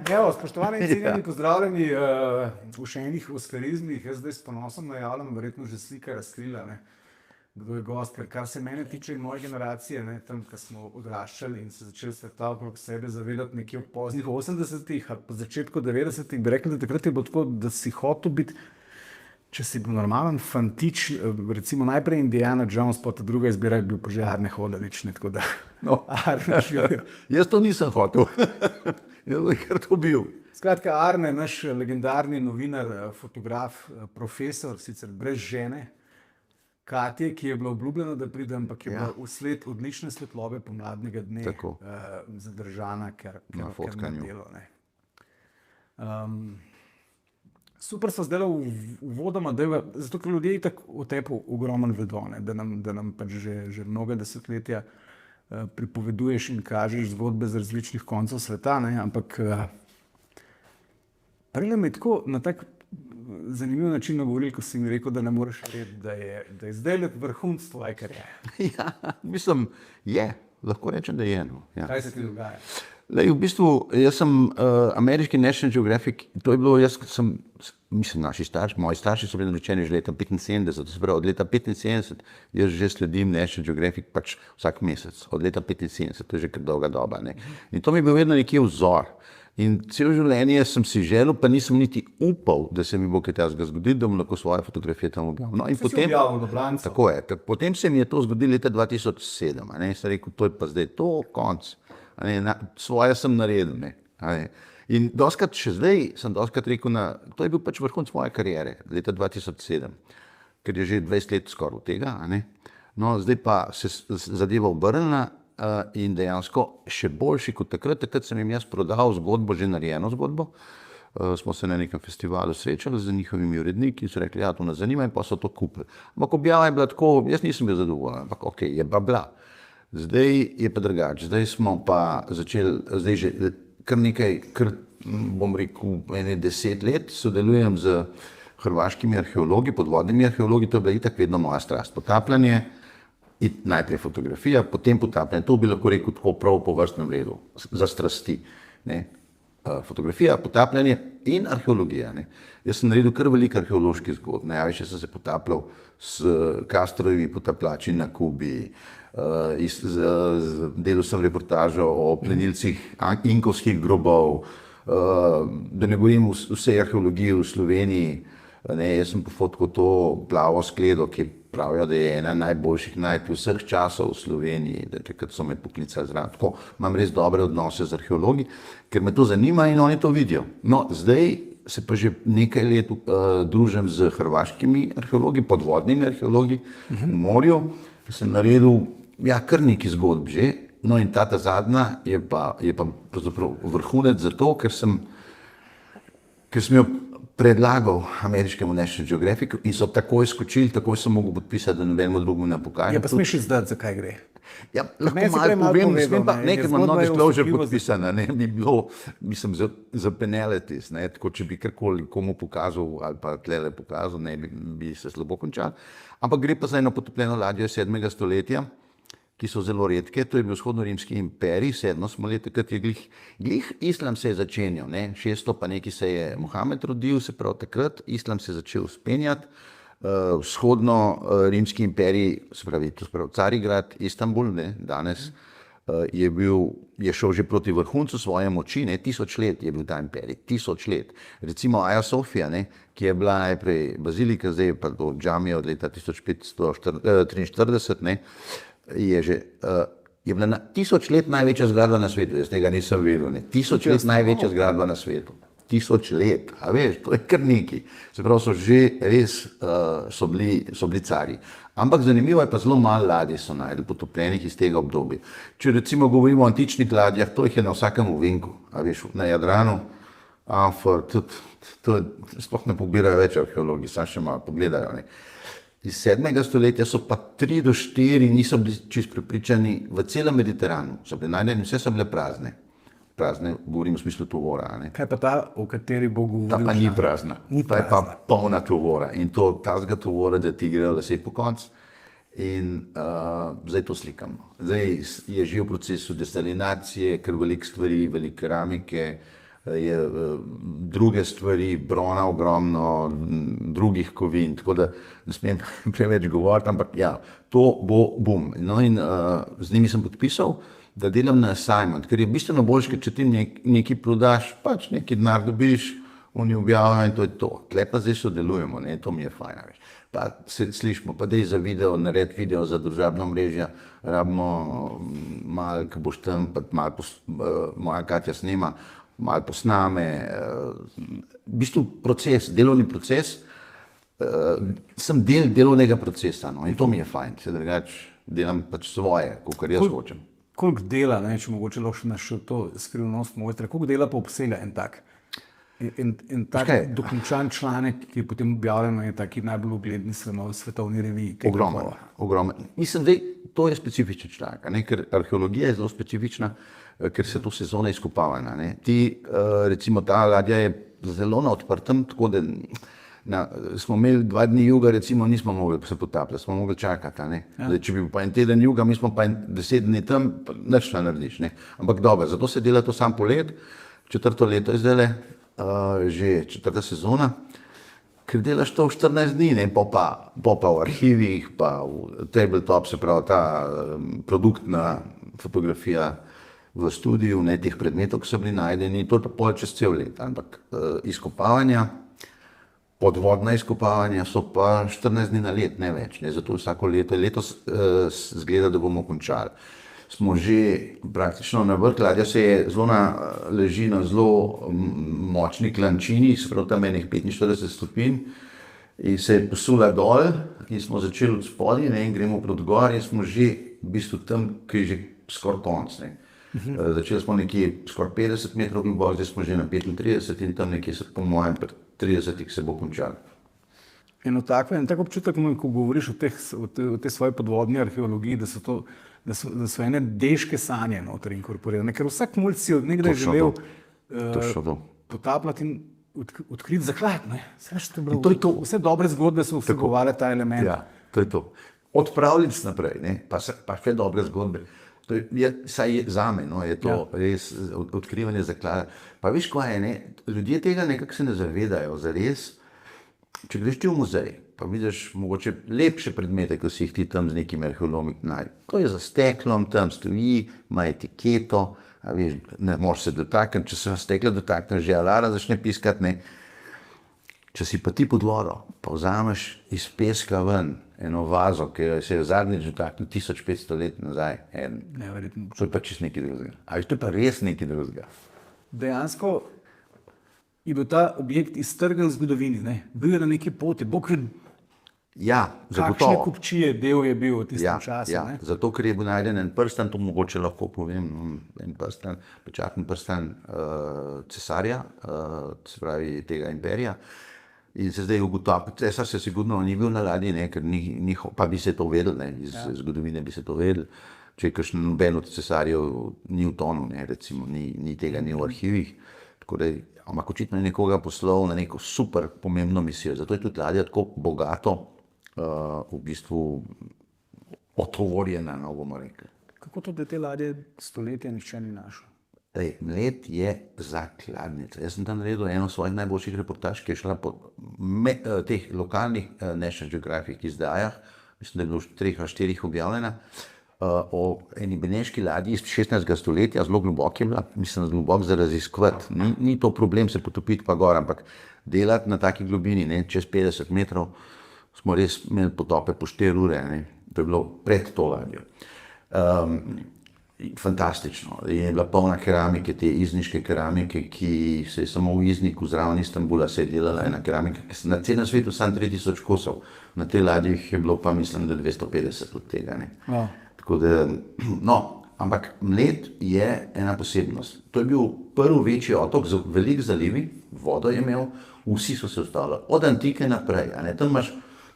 Evo, spoštovani in cenjeni, pozdravljeni v še enih oscarizmih. Jaz zdaj s ponosom najavljam, verjetno že slika razkrila, ne, kdo je gost. Kar se mene tiče in moje generacije, ne, tam, ko smo odraščali in se začeli sveta okrog sebe zavedati nekje v poznih 80-ih ali po začetku 90-ih, bi rekli, da takrat je bilo tako, da si hotel biti, če si bil normalen fantič, recimo najprej Indiana Jones, pa ta druga izbira je bil pa že Arne Hodalič, ne, tako da. No, jaz to nisem hotel. Jaz bi kar to bil. Skratka, Arne, naš legendarni novinar, fotograf, profesor, sicer brez žene, Katje, ki je bila obljubljena, da pride, ampak je bila vsled odlične svetlobe pomladnega dne zadržana, ker na delo. Super so zdaj uvodoma, zato ker ljudje tako o tebi ogromno vedo, ne, da nam pač že mnoga desetletja pripoveduješ in kažeš zgodbe z različnih koncev sveta, ne, ampak prej me je tako na tak zanimiv način nagovoril, ko si mi rekel, da ne moreš reči, da je zdaj let vrhunc tvoje kariere. Ja, mislim, lahko rečem, da je. No. Ja. Kaj se ti dogaja? Lej, v bistvu, jaz sem ameriški National Geographic, to je bilo, moji starši so bili naročeni že leta 75, to se pravi, od leta 75 jaz že sledim National Geographic pač vsak mesec, od leta 75, to je že kar dolga doba. Ne. In to mi je bil vedno nekje vzor. In celo življenje sem si želel, pa nisem niti upal, da se mi bo kaj takega zgodilo, da bom lahko svoje fotografije tam objavil. No, in potem, tako je, potem se mi je to zgodilo leta 2007, ne, sem rekel, to je pa zdaj to, konc. Svoje sem naredil. Ne. In doskrat še zdaj sem rekel, to je bil pač vrhunec svoje kariere, leta 2007, ker je že 20 let skoraj od tega. Ne. No, zdaj pa se zadeva obrnila in dejansko še boljši kot takrat sem jim jaz prodal zgodbo, že narejeno zgodbo. Smo se na nekem festivalu srečali z njihovimi uredniki in so rekli, ja, to nas zanima in pa so to kupili. Ampak objava je bila tako, jaz nisem bil zadovoljen, ampak ok, je pa bila. Zdaj je pa drugače, zdaj smo pa začeli, zdaj že kar nekaj, bom rekel, 10 let sodelujem z hrvaškimi arheologi, podvodnimi arheologi, to je bila itak vedno moja strast, potapljanje, in najprej fotografija, potem potapljanje, to bi lahko rekel tako prav po vrstnem redu, za strasti. Ne. Fotografija, potapljanje in arheologija. Ne. Jaz sem naredil kar veliko arheoloških zgodb, največ sem se potapljal s Castrovimi potapljači na Kubi, delal sem reportažo o plenilcih inkovskih grobov, da ne govorim vse arheologije v Sloveniji. Ne, jaz sem pofotkal to plavo skledo, ki pravijo, da je ena najboljših najdb vseh časov v Sloveniji, da takrat so me poklicali zraven. Tako, imam res dobre odnose z arheologi, ker me to zanima in oni to vidijo. No, zdaj se pa že nekaj let družim z hrvaškimi arheologi, podvodnimi arheologi v morju. Sem naredil kar nekaj zgodb že, no in ta zadnja je pa pravzaprav vrhunec zato, ker sem jo predlagal ameriškemu National Geographicu in so takoj skočili, takoj sem mogel podpisati, da nobenemu drugemu ne pokažem. Ja, pa smeš izdati, zakaj gre? Ja, lahko malo povem, nekaj imam non-disclosure podpisana, ne, bi bilo, mislim, za penalities, ne, tako če bi karkoli komu pokazal ali pa tlele pokazal, ne, bi se slabo končal. Ampak gre pa za eno potopljeno ladjo 7. stoletja, ki so zelo redke, to je bil vzhodno-rimski imperij, 7. stoletje, takrat je glih islam se je začenjal, ne, 600 pa neki se je Mohamed rodil, se pravi takrat, islam se je začel spenjati, vzhodno-rimski imperij, se pravi Carigrad, Istanbul, ne, danes je šel že proti vrhuncu svoje moči, ne, 1000 let je bil ta imperij, 1000 let. Recimo Aja Sofija, ne, ki je bila najprej bazilika, zdaj je pa do džamije od leta 1543, ne, je bila na 1000 let največja zgradba na svetu, jaz tega nisem vedel, ne, 1000 let največja zgradba na svetu, 1000 let, a veš, to je kar nekaj, se pravi so že res, so bili cari. Ampak zanimivo je pa zelo malo ladij so najdli potopljenih iz tega obdobja. Če recimo govorimo o antičnih ladjah, to jih je na vsakem ovinku, a veš, na Jadranu, Amfor, to sploh ne pobirajo več arheologi, samo še malo pogledajo, ne. Iz 7. stoletja so pa 3 do 4, niso bili čisto prepričani, v celem Mediteranu so bile najdene, vse so bile prazne. Prazne, govorim v smislu tovora. Ne. Kaj pa ta, o kateri bo govoril? Ta pa ni prazna, ta je pa polna tovora in to tazga tovora, da ti grejo lase po konc. In zdaj to slikam. Zdaj je že v procesu desalinacije, ker veliko stvari, veliko keramike, je druge stvari, brona ogromno, drugih kovin, tako da ne smem preveč govoriti, ampak ja, to bo boom. No in z njimi sem podpisal, da delam na assignment, ker je bistveno boljše, ker če ti nekaj prodaš, pač neki denar dobiš, oni objavljajo in to je to. Tle pa zdaj sodelujemo, ne, to mi je fajn, veš. Pa se slišimo, pa dej za video, naredi video za družabno mrežje, rabimo malo, ko boš tam, pa malo moja Katja snema, malo posname, v bistvu proces, delovni proces, sem del delovnega procesa, no, in to mi je fajn, se drugače delam pač svoje, kakor jaz hočem. Koliko dela, ne, če mogoče lahko našel to skrivnost mojstra, koliko dela pa obsega en tak? In tak dokončan članek, ki je potem objavljen na taki najbolj ugledni svetovni reviji. Ogromno. Mislim, da to je specifičen članek, ne, ker arheologija je zelo specifična, ker se to sezona izkopavanja. Recimo ta ladja je zelo na odprtem, tako da smo imeli 2 dni juga, recimo nismo mogli se potapljati, smo mogli čakati. Ja. Zdaj, če bi bil pa en teden juga, mi smo pa 10 dni tam, nič ne narediš. Ne. Ampak dobro, zato se dela to sam polet, 4. leto je zdaj že 4. sezona, ker delaš to v 14 dni, ne, pa v arhivih, pa v tabletop, se pravi ta produktna fotografija v studiu, ne, teh predmetov, ki so bili najdeni, to je pa čez cel let, ampak izkopavanja, podvodna izkopavanja so pa 14 dni na let, ne več, ne, zato vsako leto, letos zgleda, da bomo končali. Smo že praktično na vrh, ladja se je leži na zelo močni klančini, sprav tam enih 45 stopinj in se je posula dol in smo začeli od spodaj, ne, in gremo proti gor in smo že v bistvu tam, ki je že skoraj konc. Začeli smo nekje skoraj 50 metrov globoko, zdaj smo že na 35 in tam nekje se po mojem 30 se bo končali. En tak občutek, ko govoriš o tej svoji podvodni arheologiji, da so ene deške sanje noter inkorporirane, ker vsak mulj si nekdaj želel potapljati in odkriti zaklad. Vse dobre zgodbe so vsebovale ta element. Ja, to je to. Od pravljic naprej, ne, pa še dobre zgodbe. Saj zame, no, je to res odkrivanje zaklada. Pa veš, kaj je, ne, ljudje tega nekako se ne zavedajo, zares. Če greš ti v muzej, pa vidiš mogoče lepše predmete, ko si jih ti tam z nekim arheologom najde. To je za steklom, tam stoji, ima etiketo, a veš, ne moreš se dotakniti, če se stekla dotakne, že alarm začne piskati, ne. Če si pa ti pod vodo, pa vzameš iz peska ven eno vazo, ki se je zadnjič dotaknil 1500 let nazaj, to je pa čisto nekaj drugega. A veš, to je pa res nekaj drugega. Dejansko je bil ta objekt iztrgan v zgodovini, ne? Bil je na neki poti, ja, kakšne kupčije del je bil v tistem času. Ja, zato, ker je bil najden en prstan, to mogoče lahko povem, en prstan, pečatni prstan cesarja, se pravi tega imperija, in se zdaj ugotovi, cesar se sigurno ni bil na ladji, ne, ker pa bi se to vedel, ne, iz zgodovine bi se to vedel, če kakšen noben od cesarjev ni utonil, ne, recimo, ni tega ni v arhivih, tako da ampak očitno je nekoga poslal na neko super pomembno misijo. Zato je tudi ladja tako bogato v bistvu otovorjena, no, bomo rekli. Kako to, da te ladje stoletja nihče ni našel? Mled je zakladnica. Jaz sem tam naredil eno svojih najboljših reportaž, ki je šla po teh lokalnih National Geographic izdajah, mislim, da je bilo 3 ali 4 objavljena, o eni beneški ladji iz 16. stoletja, zelo globok je bila, mislim, globok za raziskovati. Ni to problem se potopiti pa gor, ampak delati na taki globini, ne, čez 50 metrov, smo res imeli potope po 4 ure, ne. To je bilo pred to ladjo. Fantastično. Je bila polna keramike, te izniške keramike, ki se je samo v Izniku zraven Istanbula se je delala ena keramika. Na celem svetu samo 3000 kosov. Na tej ladji je bilo pa, mislim, da 250 od tega, ne. Wow. Tako da, no, ampak Mled je ena posebnost. To je bil prvi večji otok z veliko zalivi, vodo je imel, vsi so se ustavili, od antike naprej, a ne, tam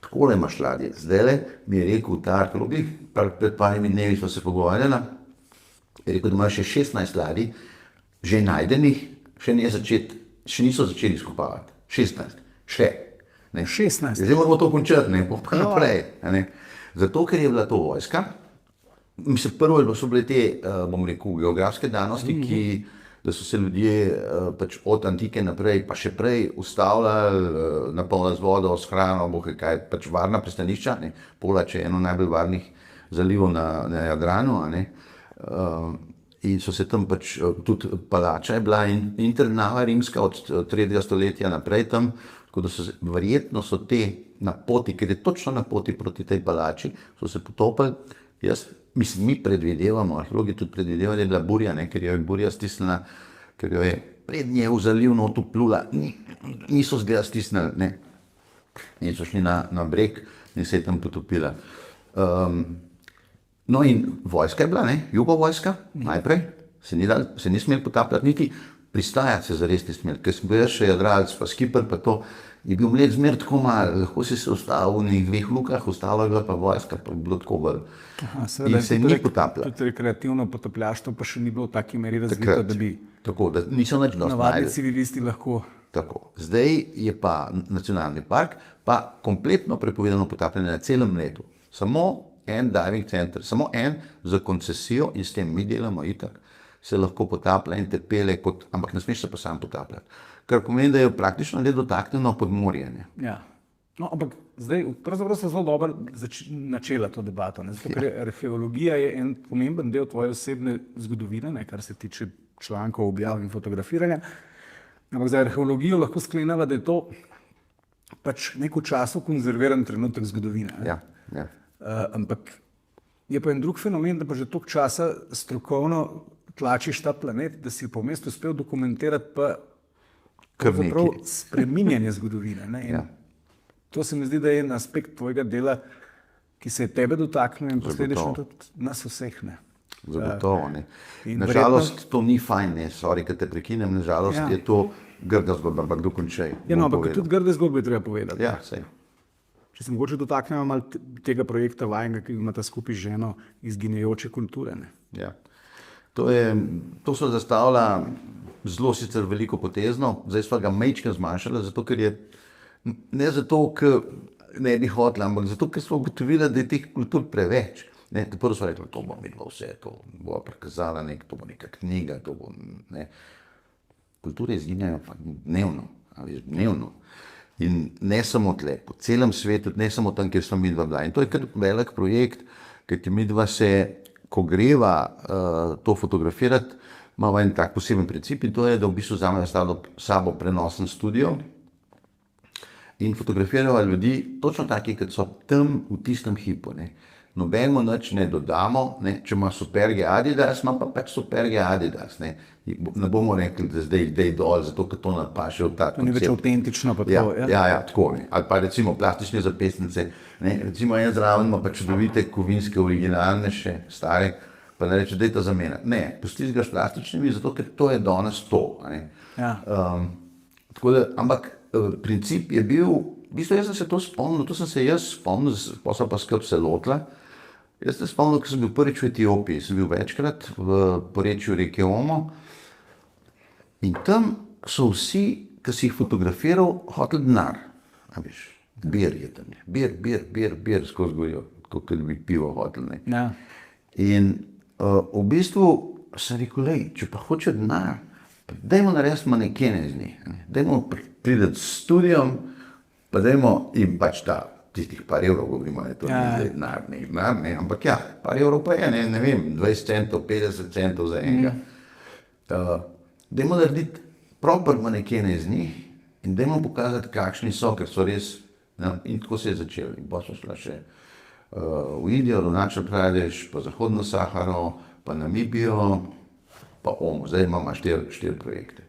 takole imaš ladje. Zdajle mi je rekel ta arheolog, pred parimi dnevi smo se pogovarjali, je rekel, da imaš še 16 ladij, že najdenih, še niso začeli izkopavati. 16, še. Ne. 16. Zdaj moramo to končati, ne, pa naprej. Ne. Zato, ker je bila to vojska, mislim, prvo so bile te, bom rekel, geografske danosti, ki da so se ljudje pač od antike naprej, pa še prej ustavljali, napolnili z vodo, s hrano, bohe kaj, pač varna pristanišča, ne. Polač je eno najbolj varnih zalivov na Jadranu, a ne. In so se tam pač, tudi palača je bila internava rimska od 3. stoletja naprej tam, tako da verjetno so te na poti, ker je točno na poti proti tej palači, so se potopili. Mislim, mi predvidevamo, arheologi tudi predvidevajo, da je bila burja, ne, ker jo je burja stisnila, ker jo je pred nje v zaliv not vplula, niso zgleda stisnili, ne. In so šli na breg in se je tam potopila. No in vojska je bila, ne, jugo vojska, najprej, se ni smel potapljati, niti pristajati se zares ni smel, ker sem bil še jadralec, pa skipper, pa to, je bil mled zmer tako malo, lahko si se ustavil v nekih 2 lukah, ostalo je bila pa vojska, pa je bilo tako bolj. In se ni potapljala. Tudi rekreativno potapljaštvo pa še ni bilo v taki meri razvito, da bi tako, da niso nič dosti navadni našli. civilisti lahko. Tako. Zdaj je pa nacionalni park, pa kompletno prepovedano potapljanje na celem letu. Samo en diving center, samo en za koncesijo in s tem mi delamo itak, se lahko potaplja in te pele, ampak ne smeš se pa sam potapljati. Kar pomeni, da je praktično nedotaknjeno podmorje. Ne. Ja. No, ampak zdaj, pravzaprav se zelo dobro načela to debato, ne? Zato, ker arheologija je en pomemben del tvoje osebne zgodovine, ne? Kar se tiče člankov, objav in fotografiranja. Ampak za arheologijo lahko skleneva, da je to pač nek v času konzerviran trenutek zgodovine. Ja, ja. Ampak je pa en drug fenomen, da pa že toliko časa strokovno tlačiš ta planet, da si po mestu uspel dokumentirati pa spreminjanje zgodovine. Ne? Ja. To se mi zdi, da je en aspekt tvojega dela, ki se je tebe dotaknil in posledično tudi nas vseh. Ne? Zagotovo, ne. Nažalost, to ni fajn, ne, sorry, kad te prekinem, nažalost je to grda zgodba, ampak dokončaj. Ja, no, ampak tudi grde zgodbe treba povedati. Ja, sej. Če se mogoče dotaknemo malo tega projekta vajnega, ki imata skupaj z ženo izginjajoče kulture. Ne? Ja. To so zastavila zelo sicer veliko potezno, zdaj sva ga majčkeno zmanjšala, zato ker je, ne zato, ker ne bi hotela, ampak zato, ker smo ugotovili, da je teh kultur preveč. Ne, prvo so rekli, to bo videlo vse, to bo prikazala to bo neka knjiga, to bo, ne. Kulture izginjajo pa dnevno, ali dnevno. In ne samo tle, po celem svetu, ne samo tam, kjer smo mi dva bila. In to je kar velik projekt, ker mi dva se, ko greva to fotografirati, imamo en tak poseben princip in to je, da v bistvu vzamemo sabo prenosen studio in fotografiramo ljudi točno taki, kot so tam v tistem hipu. Ne. Nobenemu nič ne dodamo, ne. Če ima superge Adidas, ima pa pač superge Adidas. Ne. Ne bomo rekli, da zdaj idej dol, zato ker to napaše v ta koncept. To ni več avtentično pa tako. Ja, tako. Ne. Ali pa recimo plastične zapestnice. Ne. Recimo en zraven ima pa čudovite kovinske, originalne še, stare, pa ne reče, daj to zamenjati. Ne, pusti ga s plastičnimi, zato ker to je danes to. Ne. Ja. Tako da, ampak princip je bil, v bistvu jaz sem se to spomnil, to sem se jaz spomnil, pa sem pa skrb se lotila. Jaz sem spomnil, ko sem bil prvič v Etiopiji, sem bil večkrat v porečju reke Omo in tam so vsi, ki si jih fotografiral, hoteli denar. A veš, bir je tam, bir skozi gorijo, kot bi pivo hoteli. Ja. In v bistvu sem rekel, lej, če pa hoče denar, dajmo narediti manekene z njih, dajmo priti s studijom, pa dajmo jim pač tistih par evrov, govorimo, to ni zdaj denar, ne, ampak ja, par evrov pa je, ne vem, 20 centov, 50 centov za enega. Dajmo narediti proper manekene z njih in dajmo pokazati, kakšni so, ker so res, in tako se je začelo. In pa smo šla še v Indijo, Arunachal Pradesh, pa Zahodno Saharo, pa Namibijo, pa Omo. Zdaj imamo 4 projekte.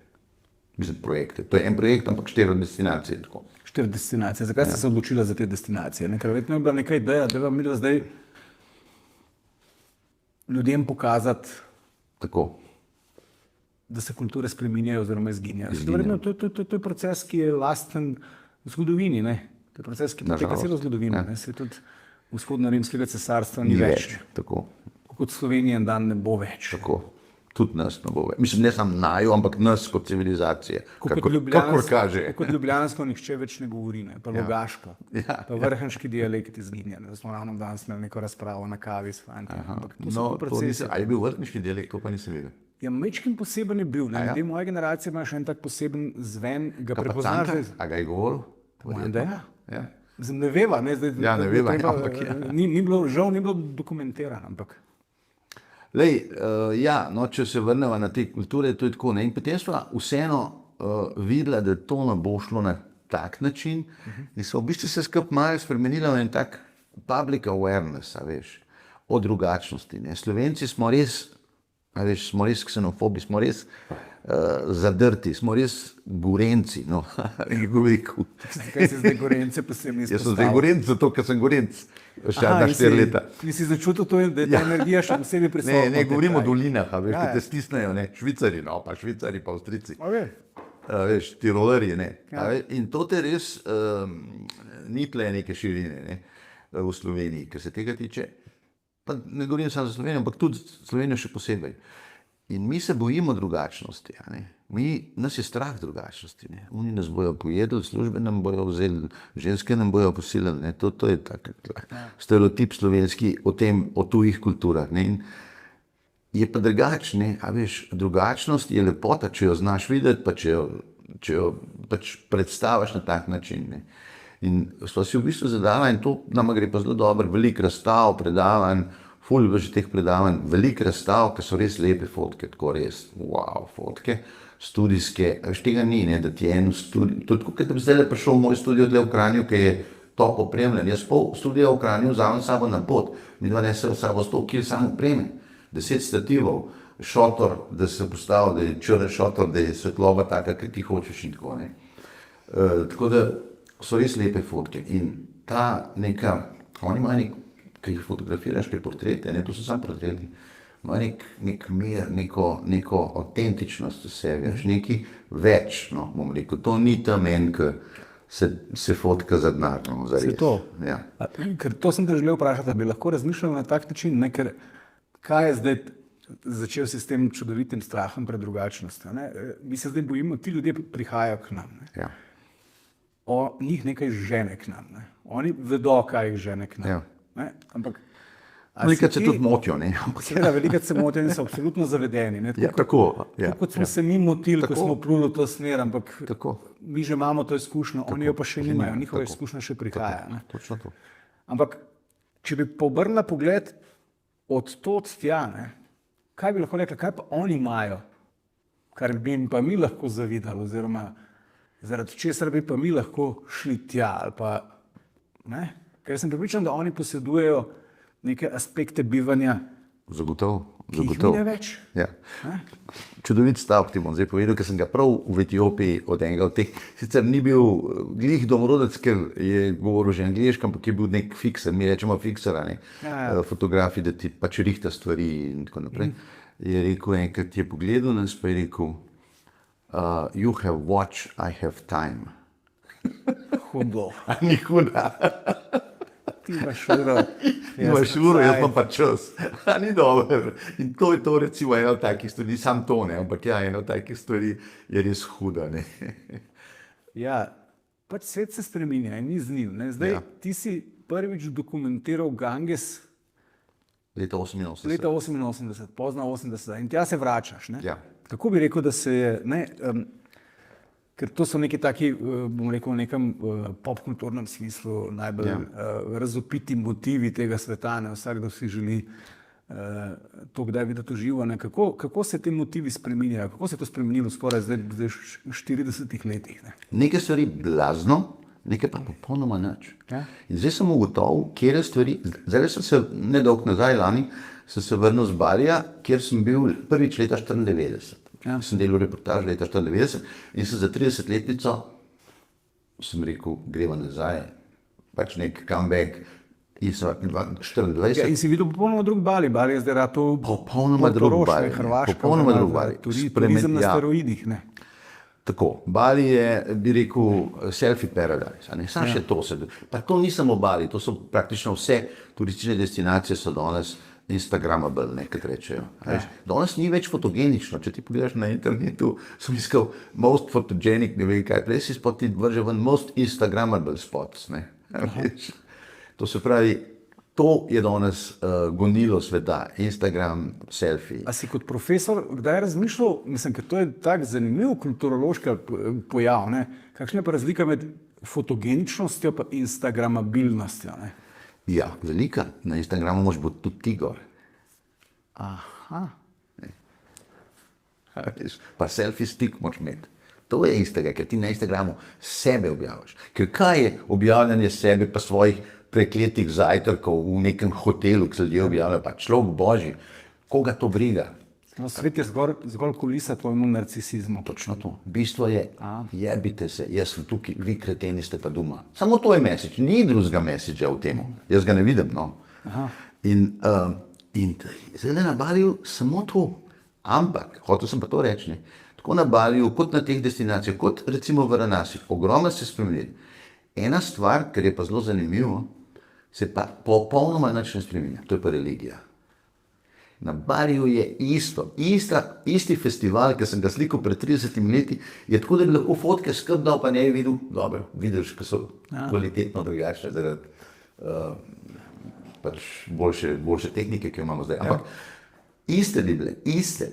Mislim, projekte. To je en projekt, ampak 4 destinacije. Tako. 4 destinacije. Zakaj ste se odločila za te destinacije? Ker verjetno je bila neka ideja, da vam midva zdaj ljudem pokazati, tako, da se kulture spreminjajo oziroma izginjajo. To je proces, ki je lasten zgodovini. Ne? To je proces, ki poteka celo zgodovino. Ja. Se tudi vzhodno-rimskega cesarstva ni več. Tako. Kot Slovenija en dan ne bo več. Tako. Tudi nas ne bo več. Mislim, ne samo naju, ampak nas kot civilizacije. Kakor kaže. Kot ljubljansko nihče več ne govori, ne? Pa logaško. Ja. Pa vrhniški dialekt izginja. Da smo ravno danes imeli neko razpravo na kavi s fanti. Ali je bil vrhniški dialekt, to pa nisem videl. Ja, mečkim poseben je bil. ja? Ljudje moje generacije imajo še en tak poseben zven, ga Ka pa prepoznaš. Cankarja? A ga je govoril? Mojem, da ja. Ja. Zdaj ne veva, ne, zdaj, Ja, ne veva, ampak ja. ni bilo, žal ni bilo dokumentirano, ampak. Lej, ja, no, če se vrnemo na te kulture, to je tako. Ne? In potem smo vseeno videla, da to ne bo šlo na tak način in so v bistvu se skupaj malo spremenila v en tak public awareness, a veš, o drugačnosti. Ne? Slovenci smo res, a veš, smo res ksenofobi, smo res zadrti, smo res gorenci, no, kako bi rekel. Kaj se zdaj Gorence posebno izpostavlja? Jaz sem zdaj gorenc, zato ker sem gorenc, še Aha, na in 4 leta. In si začutil to, da je ta energija še posebej prisotna. Ne, v govorimo o tej dolinah, a veš, Ja, ki ja. te stisnejo, ne, Švicari, no, pa Švicari, pa Avstrijci. kraji. A veš, tirolerji, ne. Ja. A veš, in to te res ni tle neke širine, ne, v Sloveniji, kar se tega tiče. Pa ne govorim samo za Slovenijo, ampak tudi Slovenijo še posebej. In mi se bojimo drugačnosti. A ne. Nas je strah drugačnosti. Ne. Oni nas bojo pojedli, službe nam bojo vzeli, ženske nam bojo posilili. Ne. To je tak stereotip slovenski o tujih kulturah. Ne. In je pa drugačne, a veš, drugačnost je lepota, če jo znaš videti, pa če jo pač predstaviš na tak način. Ne. In smo si v bistvu zadala, in to nam gre pa zelo dobro, veliko razstav, predavanj, ful že teh predavanj, veliko razstav, ki so res lepe fotke, tako res, wow, fotke, studijske, veš, tega ni, ne, da ti je en studio, to je tako, kot da bi zdaj prišel v moj studio tle v Kranju, ki je top opremljen, jaz pol studia v Kranju vzamem sabo na pot, mi dva nesem sabo 100 kil samo opreme, 10 stativov, šotor, da se postavi, da je črn šotor, da je svetloba taka, ki ti hočeš in tako, ne. Tako da so res lepe fotke in ta neka, oni imajo nek, ki jih fotografiraš, ki portrete, ne, to so samo portreti, ima nek mir, neko avtentičnost v sebi, nekaj več, no, bom rekel, to ni tam en, ki se fotka za denar, no, zares. Se to? Ja. Ker to sem te želel vprašati, da bi lahko razmišljal na tak način, ne, ker kaj je zdaj začel se s tem čudovitim strahom pred drugačnostjo. Ne? Mi se zdaj bojimo, ti ljudje prihajajo k nam. Ne? Ja. Njih nekaj žene k nam. Ne? Oni vedo, kaj jih žene k nam. Ja. Ne? Ampak Velikrat se tudi motijo, ne? Seveda, velikrat se motijo in so absolutno zavedeni. Ne? Ja, tako. Ja. Kot smo se mi motili, ko smo pluli v to smer, ampak Tako. mi že imamo to izkušnjo, oni jo pa še nimajo, njihova Tako. izkušnja še prihaja. Ne? Točno to. Ampak, če bi obrnila pogled od tod tja, ne, kaj bi lahko rekla, kaj pa oni imajo, kar bi jim pa mi lahko zavidali, oziroma zaradi česar bi pa mi lahko šli tja, ali pa, ne? Ker sem prepričan, da oni posedujejo neke aspekte bivanja, Zagotovo. ki jih mi ne več. Ja. Ne? Čudovit stavek ti bom zdaj povedal, ker sem ga prav v Etiopiji od enega od teh, sicer ni bil glih domorodec, ker je govoril že angleško, ampak je bil nek fikser, mi rečemo fikser, a ne, Ja. fotografi, da ti pač rihta stvari in tako naprej. Je rekel, enkrat je pogledal nas, pa je rekel, you have watch, I have time. Hudo. A ni huda, Ti imaš uro. imaš uro, jaz imam pa čas. A ni dobro. In to je to recimo ena od takih stvari, sam to ne, ampak ja, ena od takih stvari je res huda, ne. Ja, pač svet se spreminja in ni z njim. Ne? Zdaj, Ja. ti si prvič dokumentiral Ganges Leta 88. leta 88, pozna 80 in tja se vračaš. Ne? Ja. Kako bi rekel, da se je, ne, ker to so neki taki, bom rekel, v nekem popkulturnem smislu najbolj razvpiti motivi tega sveta, ne, vsakdo si želi to kdaj videti v živo. Ne. Kako se ti motivi spreminjajo, kako se je to spremenilo skoraj zdaj v 40 letih? Ne. Nekaj stvari blazno, nekaj pa popolnoma nič. Ja. In zdaj sem ugotovil, kjer stvari, zdaj sem se nedolgo nazaj lani, sem se vrnil z Balija, kjer sem bil prvič leta 94. Ja. Sem delal reportaž leta 94 in sem za 30-letnico, sem rekel, greva nazaj, pač nek comeback, in sem 24. Ja, in si videl popolnoma drug Bali. Bali je zdaj rato Popolnoma drug Bali, ne. Hrvaška, Popolnoma drug Bali. turizem na Ja. steroidih. Ne. Tako, Bali je, bi rekel, selfie paradise, a ne, samo še to se, pa to ni samo Bali, to so praktično vse turistične destinacije so danes instagramable, ne, kot rečejo. Danes ni več fotogenično, če ti pogledaš na internetu, sem iskal most photogenic, ne vem kaj, prej si spot ti vrže ven most instagramable spots, ne, veš. To se pravi, To je danes gonilo sveta, Instagram, selfie. A si kot profesor kdaj razmišljal, mislim, ker to je tak zanimiv kulturološki pojav, ne? Kakšna je pa razlika med fotogeničnostjo pa instagramabilnostjo, ne? Ja, velika. Na Instagramu moraš biti tudi ti gor. Aha. Pa selfie stik moraš imeti. To je istega, ker ti na Instagramu sebe objaviš. Ker kaj je objavljanje sebe pa svojih prekletih zajtrkov v nekem hotelu, ki se ljudje objavljajo, pa človek božji, koga to briga? No, svet je zgolj kulisa tvojemu narcisizmu. Točno to. Bistvo je, jebite se, jaz sem tukaj, vi kreteni ste pa doma. Samo to je message, ni drugega messagea v tem. Jaz ga ne vidim, no. In zdaj na Baliju samo to. Ampak, hotel sem pa to reči, ne, tako na Baliju, kot na teh destinacijah, kot recimo v Varanasi, ogromno se spremeni. Ena stvar, kar je pa zelo zanimivo, se pa popolnoma nič ne spremenja, to je pa religija. Na Baliju je isti festival, ki sem ga slikal pred 30 leti, je tako, da bi lahko fotke skrb dal, pa ne bi videl, dobro, vidiš, ki so kvalitetno drugačne zaradi pač boljše tehnike, ki jo imamo zdaj. Ampak iste bi bile, iste.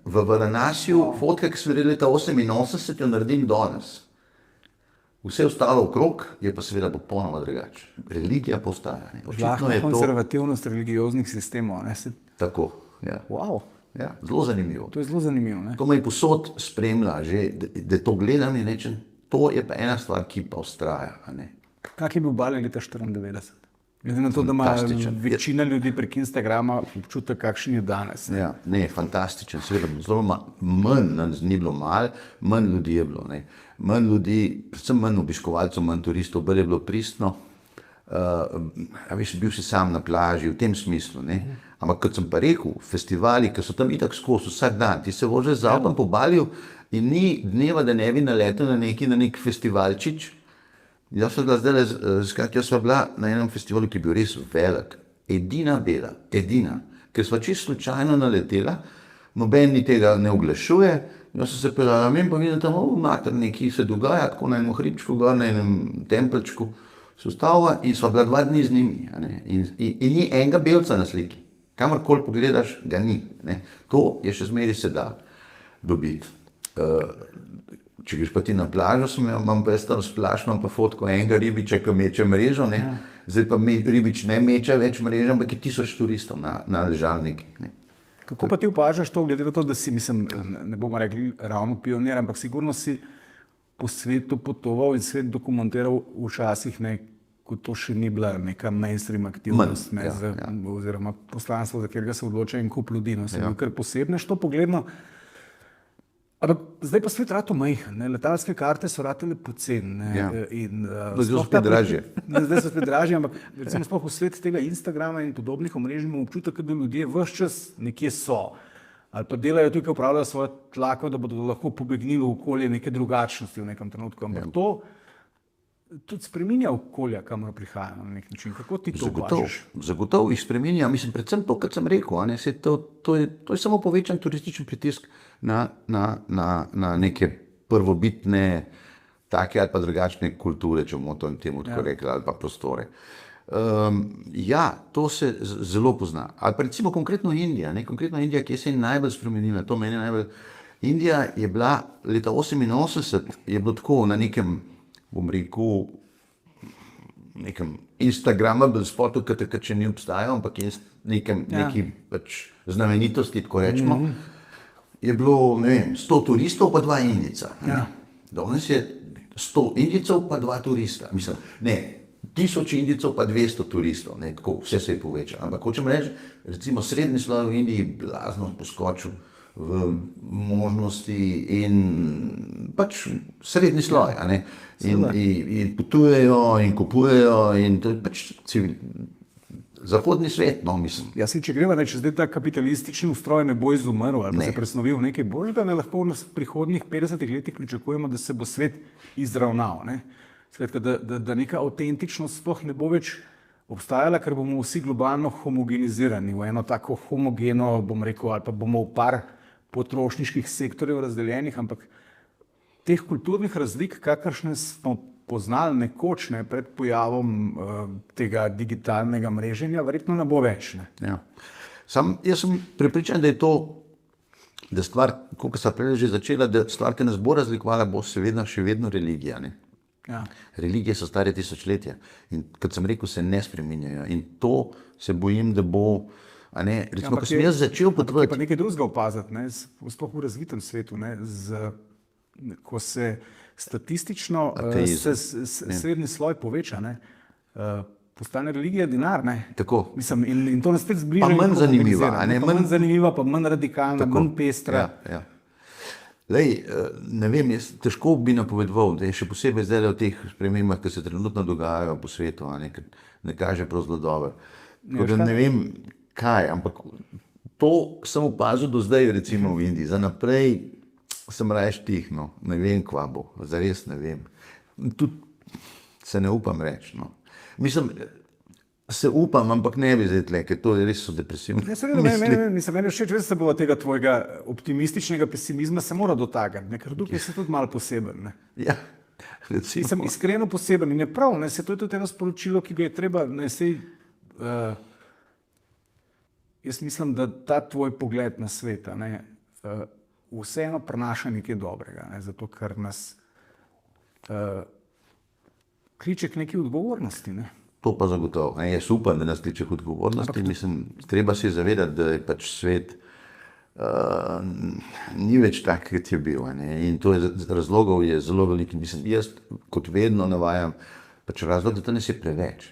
V Varanasiju fotke, ki so bile leta 88, jo naredim danes. Vse ostalo okrog je pa seveda popolnoma drugače. Religija postaja. Lahko konzervativnost religioznih sistemov. Ne? Tako, ja. Wow. Ja, zelo zanimivo. To je zelo zanimivo. Ne? To me posod spremlja, že, da to gledam in rečem, to je pa ena stvar, ki pa ustraja. Kak je bil Bali leta 94? Glede na to, da ima večina ljudi prek Instagrama občutek, kakšen je danes. Ne? Ja, ne, fantastičen. Seveda, zelo manj nas ni bilo malo, manj ljudi je bilo. Ne? Manj ljudi, predvsem manj obiskovalcev, manj turistov, bolj je bilo pristno. Bil si sam na plaži, v tem smislu. Ne? Ampak kot sem pa rekel, festivali, ki so tam itak skozi vsak dan, ti se voziš z avtom po Baliju in ni dneva, da ne bi naletel na nek festivalčič. Jaz sem bila na enem festivalu, ki je bil res velik, edina bela, ker sva čisto slučajno naletela, noben ni tega ne oglašuje, jaz sem se peljala in pa vidim tam, mater, nekaj se dogaja, tako na enem hribčku, gor na enem tempelčku, se ustavila in sva bila 2 dni z njimi. In ni enega belca na sliki, kamorkoli pogledaš, ga ni. To je še zmeraj se da dobiti. Če greš pa ti na plažo, imam pa jaz tam splašno pa fotko enega ribiča, ki meče mrežo, zdaj pa ribič ne meče več mrežo, ampak je 1000 turistov na ležalniki. Kako pa ti opažaš to, glede na to, da si, mislim, ne bomo rekli ravno pionir, ampak sigurno si po svetu potoval in svet dokumentiral včasih, ko to še ni bila neka mainstream aktivnost, oziroma poslanstvo, za katerega se odloča en kup ljudi. Se bil kar posebnež to pogledno. Ampak zdaj pa svet rato majhen, letalske karte so ratele poceni. Zdaj so spet dražje. Zdaj so spet dražje, ampak recimo sploh v svet tega Instagrama in podobnih omrežij imamo občutek, da ljudje ves čas nekje so. Ali pa delajo tukaj, upravljajo svojo tlako, da bodo lahko pobegnili v okolje neke drugačnosti v nekem trenutku. Ampak to tudi spreminja okolja, kamor prihajajo na nek način. Kako ti to opažaš? Zagotovo jih spreminja. Mislim, predvsem to, kar sem rekel. To je samo povečan turističen pritisk na neke prvobitne take ali pa drugačne kulture, če bomo temu tako rekli, ali pa prostore. To se zelo pozna. Ali pa recimo konkretno Indija. Konkretno Indija, ki se je najbolj spremenila. To meni najbolj. Indija je bila leta 88, je bilo tako na nekem, bom rekel, nekem instagramable spotu, ki takrat še ni obstajal, ampak je neki pač znamenitosti, tako rečemo. Je bilo, ne vem, 100 turistov pa 2 Indijca. Danes je 100 Indijcev pa 2 turista. Mislim, ne, 1000 Indijcev pa 200 turistov. Tako, vse se je povečalo. Ampak hočem reči, recimo srednji sloj v Indiji blazno poskočil v možnosti in pač srednji sloj. In potujejo in kupujejo in to je pač zahodni svet, mislim. Če greva, če zdaj ta kapitalistični ustroj ne bo izumrl ali pa se presnovil v nekaj boljšega, lahko v prihodnjih 50 letih pričakujemo, da se bo svet izravnal. Skratka, da neka avtentičnost sploh ne bo več obstajala, ker bomo vsi globalno homogenizirani v eno tako homogeno, bom rekel, ali pa bomo v par potrošniških sektorjev razdeljenih, ampak teh kulturnih razlik, kakršne smo poznali nekoč, ne, pred pojavom tega digitalnega mreženja, verjetno ne bo več. Ne. Ja. Jaz sem prepričan, da je to, da stvar, kot sem prej že začela, da stvar, ki nas bo razlikovala, bo seveda še vedno religija. Ne. Ja. Religije so stare tisočletja in kot sem rekel, se ne spreminjajo in to se bojim, da bo, a ne, recimo, ko sem jaz začel potovati. Pa nekaj drugega opaziti, ne, sploh v razvitem svetu, ne, ko se statistično srednji sloj poveča, ne, postane religija denar, ne. Tako. Mislim, in to nas spet zbliža. Pa manj zanimiva, a ne, manj zanimiva, pa manj radikalna, manj pestra. Ja. Lej, ne vem, jaz težko bi napovedoval, da je še posebej zdaj v teh spremembah, ki se trenutno dogajajo po svetu, a ne, ne kaže prav zelo dobro. Tako da ne vem, kaj, ampak to sem opazil do zdaj, recimo v Indiji, za naprej sem raje štihno, ne vem, kva bo, zares ne vem. Tudi se ne upam reči, no. Mislim, se upam, ampak ne bi zdaj tle, ker to res so depresivne misli. Meni všeč, da se bo tega tvojega optimističnega pesimizma se mora dotakniti, ker tukaj si tudi malo poseben. Ne. Ja, recimo. Sem iskreno poseben in je prav, ne, se to je tudi eno sporočilo, ki ga je treba, ne, sej, jaz mislim, da ta tvoj pogled na svet, ne, vseeno prinaša nekaj dobrega, ne, zato ker nas kliče k neki odgovornosti. Ne. To pa zagotovo. Jaz upam, da nas kliče k odgovornosti. Mislim, treba se zavedati, da je pač svet ni več tak, kot je bil. Ne. In to je, razlogov je zelo veliko. Mislim, jaz kot vedno navajam, pač razlog, da to ne se preveč.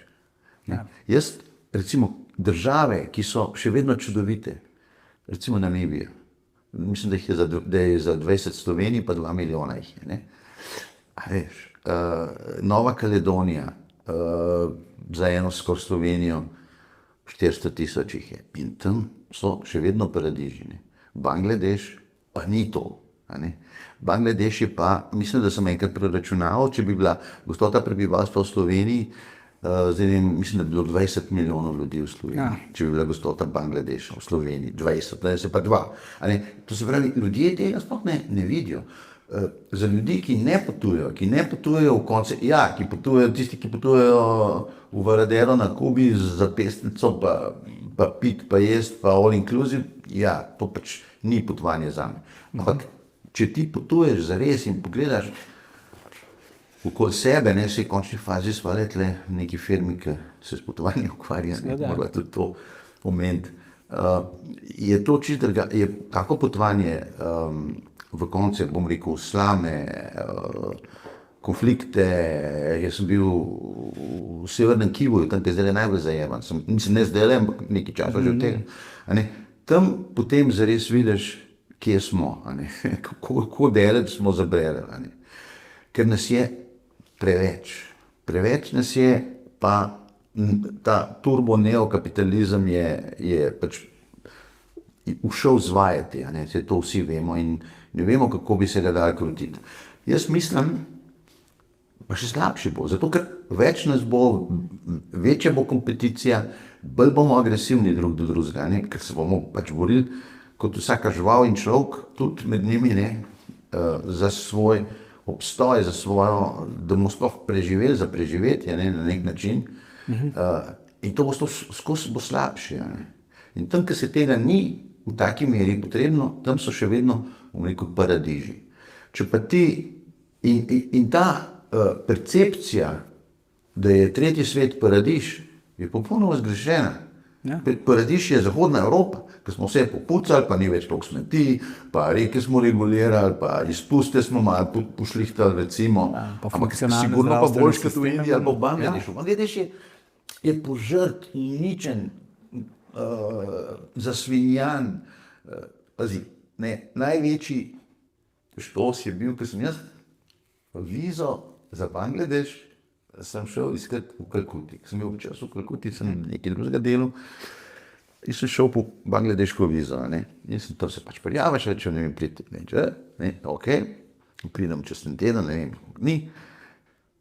Ne. Ja. Jaz, recimo, države, ki so še vedno čudovite, recimo Namibija, mislim, da je za 20 Slovenij, pa 2 milijona jih je. Ne. A veš, Nova Kaledonija, za eno skoro Slovenijo 400 000 jih je. In tam so še vedno paradiži. Ne. Bangladeš pa ni to. Ne. Bangladeš je pa, mislim, da sem enkrat preračunal, če bi bila gostota prebivalstva v Sloveniji, mislim, da bi bilo 20 milijonov ljudi v Sloveniji, ja. Če bi bila gostota Bangladeša v Sloveniji, 20, ne, se pa 2. To se pravi, ljudje tega sploh ne vidijo. Za ljudi, ki ne potujejo v konce, ja, tisti, ki potujejo v Varadero na Kubi za pesnico, pa pit, pa jest, pa all inclusive, ja, to pač ni potovanje zame. Ampak, če ti potuješ zares in pogledaš okoli sebe, ne, se v končni fazi sva le tle neki firmi, ki se s potovanjem ukvarja, morala tudi to omeniti. Je to čisto druga, je tako potovanje, v konce, bom rekel, slame, konflikte. Jaz sem bil v Severnem Kivuju, tam je zdaj najbolj zajeman. Mislim, ne zdaj, ampak nekaj časa že od tega. Tam potem zares vidiš, kje smo, kako daleč smo zabrali. Ker nas je preveč. Preveč nas je, pa ta turbo-neokapitalizem je pač ušel zvajati, se to vsi vemo in ne vemo, kako bi se ga dali krutiti. Jaz mislim, pa še slabše bo, zato ker več nas bo, večja bo kompeticija, bolj bomo agresivni drug do drugega, ker se bomo pač borili kot vsaka žival in človek, tudi med njimi, za svoj obstoj, za svojo, da bomo sploh preživeli, za preživetje, na nek način. In to bo skozi bo slabše. In tam, ker se tega ni v taki meri potrebno, tam so še vedno, bom rekel, paradiži. Če pa ti, in ta percepcija, da je tretji svet paradiž, je popolnoma zgrešena. Ja. Paradiž je Zahodna Evropa, ker smo vse popucali, pa ni več toliko smeti, pa reke smo regulirali, pa izpuste smo malo pošlihtali, recimo. Ja, ampak sigurno pa boljš kot v Indiji ali pa v Bangladešu. Bangladeš je požrt, uničen, zasvinjan. Pazi, največji štos je bil, ker sem jaz vizo za Bangladeš sem šel iskat v Kalkuti. Sem bil včas v Kalkuti, sem nekaj drugega delu in sem šel po bangladeško vizo. In sem tam se pač prijavaš, rečem, ne vem, pridite, ok, pridem čez ten teden, ne vem, ni.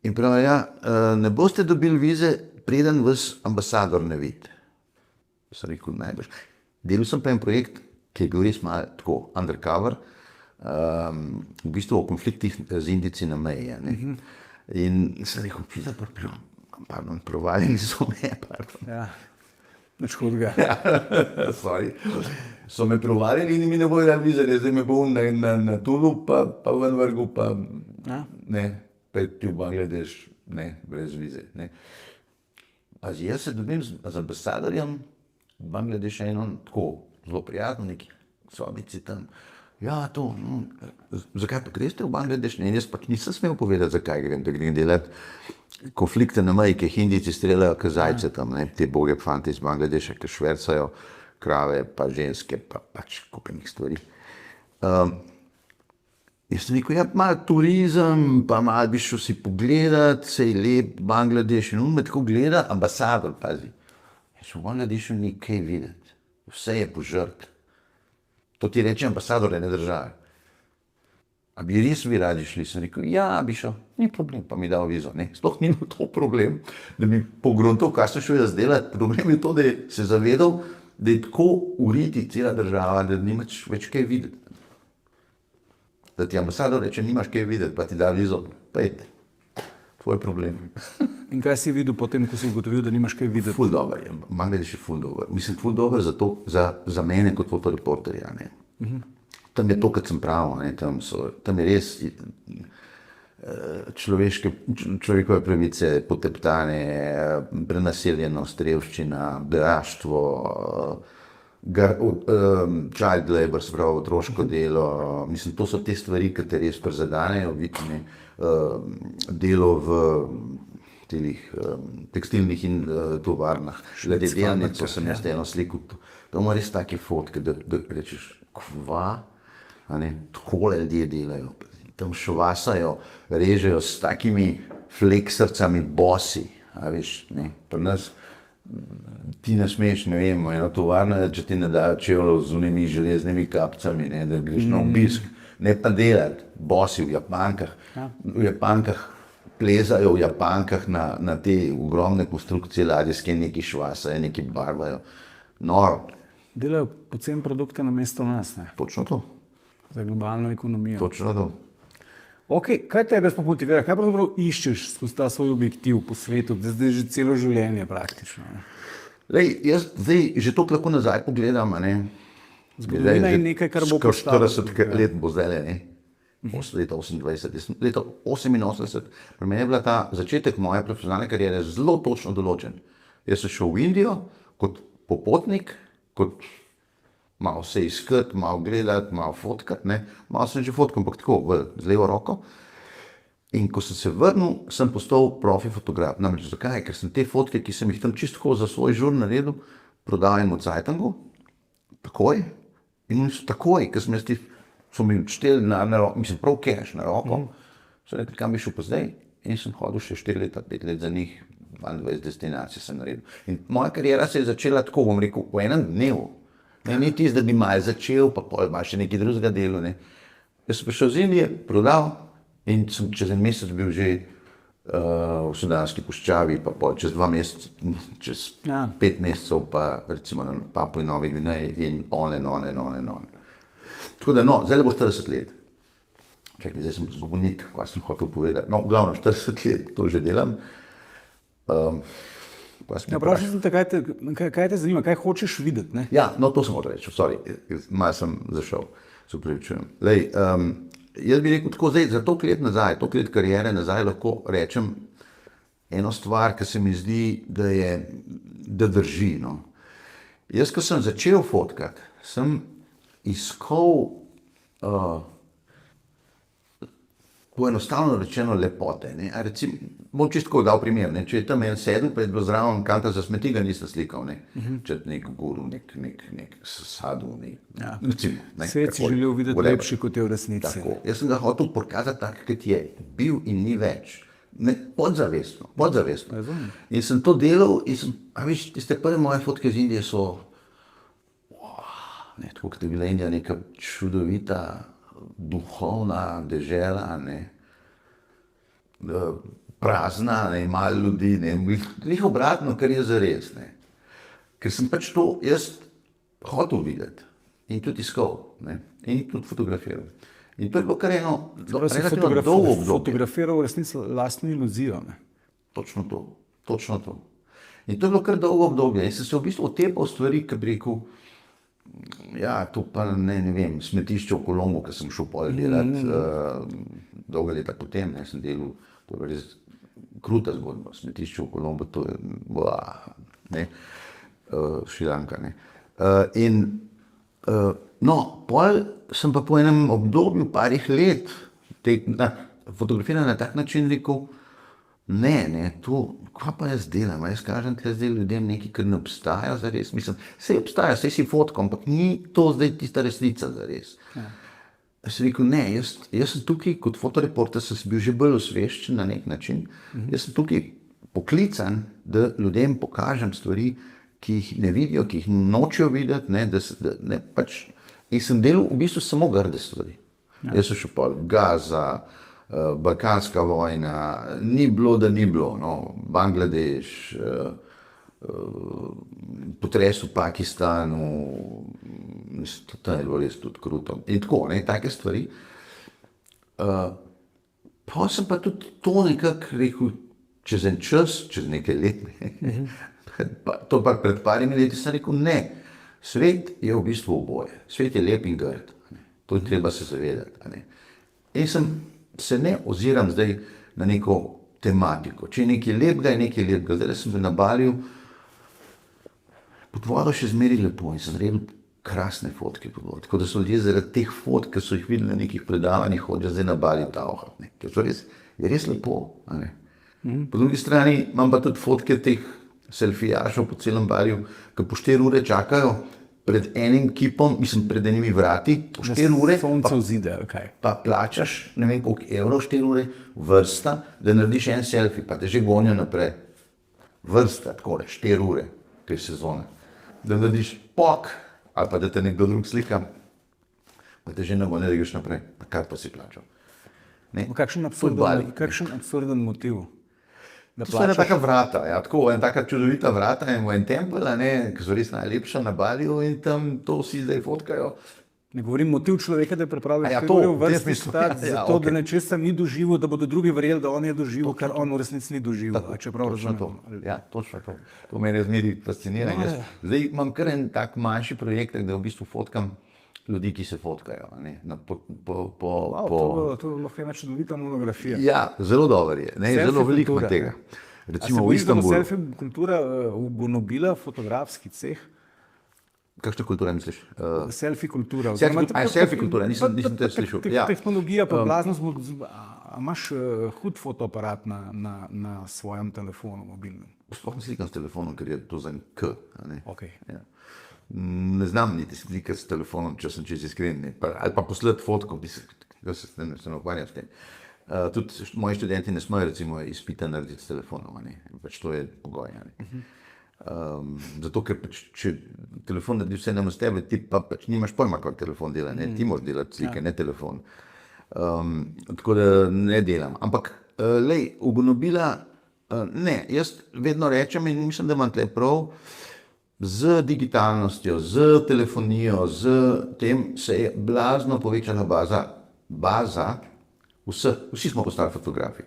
In pravi, ne boste dobili vize, preden vas ambasador ne vidi. Sem rekel, najbrž. Delal sem pa en projekt, ki je bil res malo tako undercover, v bistvu o konfliktih z Indijci na meji. In sem rekel, pardon, provaljeni so me, pardon. Ja, nič hudega. Sorry. So me provaljeni in mi ne bojo dali vize, zdaj me bom na Tulu, pa ven vrgu, pa ne, peti v Bangladeš, ne, brez vize. Ne. Pazi, jaz se dobim z ambasadorjem v Bangladešu eno tako zelo prijatno, neki sobici tam. Ja, to, zakaj pa greste v Bangladeš? Ne, jaz pa nisem smel povedati, zakaj grem, da grem delati konflikte na meji, ki Hindijci streljajo kazajce tam, ne, te boge fante iz Bangladeša, ki švercajo krave, pa ženske, pa pač kupenih stvari. Jaz sem rekel, ja, malo turizem, pa malo bi šel si pogledat, sej lep Bangladeš, in on me tako gleda, ambasador, pazi. Jaz v Bangladešu ni kaj videti, vse je požrt. To ti reče ambasador ene države. A bi res vi radi šli? Sem rekel, ja, bi šel, ni problem, pa mi dal vizo. Ne, sploh ni to problem, da mi pogruntal, kaj sem šel jaz delati. Problem je to, da je se zavedal, da je tako uriti cela država, da nimaš več kaj videti. Da ti ambasador reče, nimaš kaj videti, pa ti da vizo, pejte. Tvoj problem. In kaj si videl potem, ko si ugotovil, da nimaš kaj videti? Ful dober je, Bangladeš je ful dober. Mislim, ful dober za mene kot fotoreporterja. Tam je to, kot sem pravil, ne, tam je res človekove pravice poteptane, prenaseljenost, revščina, beraštvo, child labor, se pravi otroško delo. Mislim, to so te stvari, ki te res prizadanejo, vidne, delo v tekstilnih in tovarnah. Glede delnic, sem jaz eno sliko, to ima res take fotke, da rečeš, kva, takole ljudje delajo, tam švasajo, režejo s takimi fleksarcami bosi, a veš, ne, pri nas ti ne smeš, ne vem, eno tovarno, če ti ne dajo čevljev z unimi železnimi kapcami, ne, da greš na obisk, ne pa delati, bosi v Japankah, plezajo v Japankah na te ogromne konstrukcije ladijske, neki švasajo, neki barvajo, noro. Delajo poceni produkte namesto nas, ne? Točno to. Za globalno ekonomijo. Točno to. Ok, kaj tebe sploh motivira? Kaj pravzaprav iščeš skozi ta svoj objektiv po svetu, da zdaj že celo življenje praktično? Lej, jaz zdaj že toliko lahko nazaj pogledam, ne. Zgodovina je nekaj, kar bo postalo. 40 let bo zdaj, ne. Leta 28, leta 88, pri meni je bila ta začetek moje profesionalne kariere zelo točno določen. Jaz sem šel v Indijo kot popotnik, kot malo se iskati, malo gledati, malo fotkati, ne. Malo sem že fotkal, ampak tako, z levo roko. In ko sem se vrnil, sem postal profi fotograf. Namreč zakaj? Ker sem te fotke, ki sem jih tam čisto za svoj žur naredil, prodal enemu Zeitungu, takoj. In so takoj, ker sem jaz so mi odšteli na roko, mislim, prav cash na roko, so rekli, kam bi šel pa zdaj? In sem hodil še 4 leta, 5 let za njih, 22 destinacij sem naredil. In moja kariera se je začela tako, bom rekel, v enem dnevu. Ne, ni tisto, da bi malo začel, pa pol ima še nekaj drugega delo, ne. Jaz sem prišel z Indije, prodal in sem čez en mesec bil že v Sudanski puščavi, pa pol čez 2 meseca, čez 5 mesecev pa recimo na Papui Novi Gvineji in on. Tako da no, zdaj bo 40 let. Čakaj, zdaj sem zgovornik, kaj sem hotel povedati. No, glavno 40 let to že delam. Vprašal sem te, kaj te zanima, kaj hočeš videti, ne? Ja, no, to sem hotel reči, sorry, malo sem zašel, se upravičujem. Lej, jaz bi rekel tako, zdaj, za toliko let nazaj, toliko let kariere nazaj lahko rečem eno stvar, ki se mi zdi, da drži, no. Jaz, ko sem začel fotkati, sem iskal poenostavno rečeno lepote, ne. A recimo, bom čisto dal primer, ne. Če je tam en sedel, pa je bilo zraven kanta za smeti, ga nisem slikal, ne. Če nek guru, nek sadu, recimo. Svet si želel videti lepši, kot je v resnici. Tako, jaz sem ga hotel pokazati tak, kot je bil in ni več. Ne, podzavestno. In sem to delal in sem, a veš, tiste prve moje fotke z Indije so, ne, tako kot je bila Indija neka čudovita, duhovna dežela, ne, prazna, ne, malo ljudi, ne, glih obratno, kar je zares, ne. Ker sem pač to jaz hotel videti in tudi iskal, ne, in tudi fotografiral. In to je bilo kar eno Si relativno dolgo obdobje. fotografiral v resnici lastno iluzijo. Ne? Točno to, točno to. In to je bilo kar dolgo obdobje. In sem se v bistvu otepal stvari, ki bi rekel, ja, to pa ne vem, smetišče v Kolombo, ki sem šel pol delati, dolga leta potem, ne, sem delal, to je res kruta zgodba, smetišče v Kolombo, to je, Šrilanka, ne. No, pol sem pa po enem obdobju, parih let, fotografiral na tak način rekel, ne, to, kaj pa jaz delam, jaz kažem tle zdaj ljudem nekaj, kar ne obstaja zares, mislim, sej obstaja, sej si fotko, ampak ni to zdaj tista resnica zares. Ja. Jaz sem rekel, ne, jaz sem tukaj kot fotoreporter, sem bil že bolj osveščen na nek način, jaz sem tukaj poklican, da ljudem pokažem stvari, ki jih ne vidijo, ki jih nočejo videti, in sem delal v bistvu samo grde stvari. Ja. Jaz sem šel pol Gaza, Balkanska vojna, ni bilo, da ni bilo, no, Bangladeš, potres v Pakistanu, to je bilo res tudi kruto. In tako, ne, take stvari. Pa sem pa tudi to nekako rekel, čez en čas, čez nekaj let, to pa pred parimi leti sem rekel, ne, svet je v bistvu oboje, svet je lep in grd, to je treba se zavedati. Ne. In se ne oziram zdaj na neko tematiko, če je nekaj lepega, je nekaj lepega, zdaj sem bil na Baliju, pod vodo še zmeri lepo in sem naredil krasne fotke pod vodo, tako da so ljudje zaradi teh fotk, ki so jih videli na nekih predavanjih, hodijo zdaj na Baliju tavhati, to je res lepo. Ne. Po drugi strani imam pa tudi fotke teh selfijašov po celem Baliju, ki po 4 ure čakajo pred enim kipom, mislim pred enimi vrati, po 4 ure, pa plačaš, ne vem koliko evrov, 4 ure, vrsta, da narediš en selfie, pa te že gonijo naprej. Vrsta, takole, 4 ure, kaj je sezona. Da narediš pok, ali pa da te nekdo drug slika, pa te že nagonijo, da greš naprej, pa kar pa si plačal. Kakšen absurden motiv? To so ena taka vrata, ja, tako, ena taka čudovita vrata in v en tempelj, ki so res najlepša na Baliju in tam to vsi zdaj fotkajo. Ne govorim motiv človeka, da je pripravil vrstni stat, zato da nečesa ni doživel, da bodo drugi verjeli, da on je doživel, kar on v resnici ni doživel. Točno to. Ja, točno to. To mene zmeri fascinira. Zdaj imam kar en tak manjši projekt, da v bistvu fotkam ljudi, ki se fotkajo. To je lahko ena čudovita monografija. Ja, zelo dober je, zelo veliko ima tega. Recimo v Istanbulu. A se bojiš, da bo selfie kultura ugonobila fotografski ceh? Kakšna kultura misliš? Selfie kultura. Selfie kultura, nisem te slišal. Tehnologija pa blaznost, imaš hud fotoaparat na svojem telefonu mobilnem? Sploh ne slikam s telefonom, ker je to za en K. Okay. Ja. Ne znam niti slikati s telefonom, če sem čez iskren, ali pa poslati fotko, da se ne ukvarjam s tem. Tudi moji študenti ne smejo recimo izpita narediti s telefonom, pač to je pogoj. Zato, ker pač, če telefon naredi vse nam s tebe, ti pa pač nimaš pojma, kako telefon dela, ti moraš delati slike, ne telefon. Tako da ne delam. Ampak, ugonobila, ne, jaz vedno rečem in mislim, da imam tle prav, z digitalnostjo, z telefonijo, z tem se je blazno povečala baza, vsi smo postali fotografi.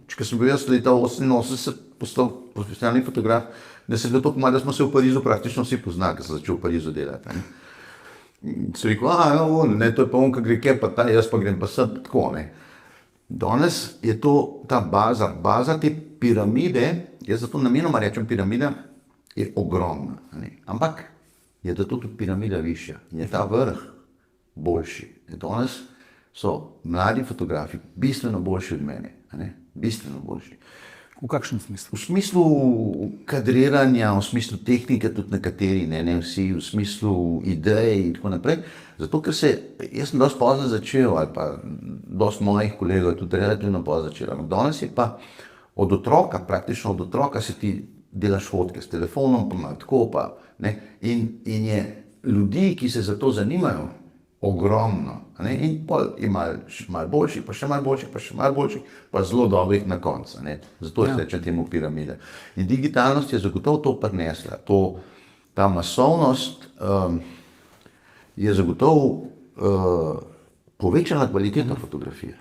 Če sem bil jaz leta 88 postal profesionalni fotograf, da se je to pomalo, da smo se v Parizu praktično vsi poznali, ker sem začel v Parizu delati. Se rekel, to je pa on, ki gre kje, pa jaz pa grem pa sem, tako ne. Danes je to ta baza te piramide, jaz zato namenoma rečem piramida, je ogromna, ampak je da tudi piramida višja in je ta vrh boljši. Danes so mladi fotografi bistveno boljši od mene, bistveno boljši. V kakšnem smislu? V smislu kadriranja, v smislu tehnike, tudi nekateri, ne vsi, v smislu idej in tako naprej. Zato, ker jaz sem dosti pozno začel, ali pa dosti mojih kolegov je tudi relativno pozno začel. Danes je pa praktično od otroka se ti delaš fotke s telefonom, pa malo tako, in je ljudi, ki se za to zanimajo, ogromno. In pol je malo boljši, pa še malo boljši, pa še malo boljši, pa zelo dobrih na koncu. Zato se reče temu piramide. In digitalnost je zagotovo to prinesla. Ta masovnost je zagotovo povečala kvaliteta fotografije.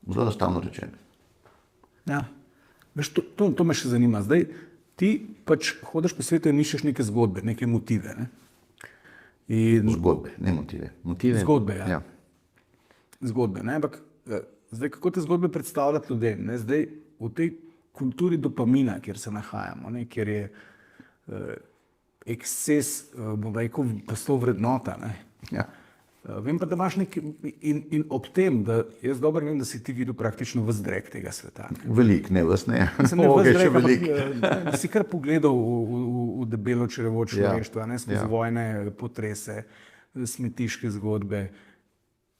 Zelo enostavno rečeno. Ja. Veš, to me še zanima. Zdaj, ti pač hodiš po svetu in iščeš neke zgodbe, neke motive. Ne? Zgodbe, ne motive. Zgodbe, ja. Ja. Zgodbe, ne? Ampak zdaj, kako te zgodbe predstavljati ljudem? Ne? Zdaj, v tej kulturi dopamina, kjer se nahajamo, ne? Kjer je eksces, bom rekel, postal vrednota. Ne? Ja. Vem pa, da imaš in ob tem, da jaz dobro vem, da si ti videl praktično ves drek tega sveta. Velik, ne vas ne. Ne ves drek, ampak si kar pogledal v debelo črevo človeštva, ne, skozi vojne, potrese, smetiške zgodbe,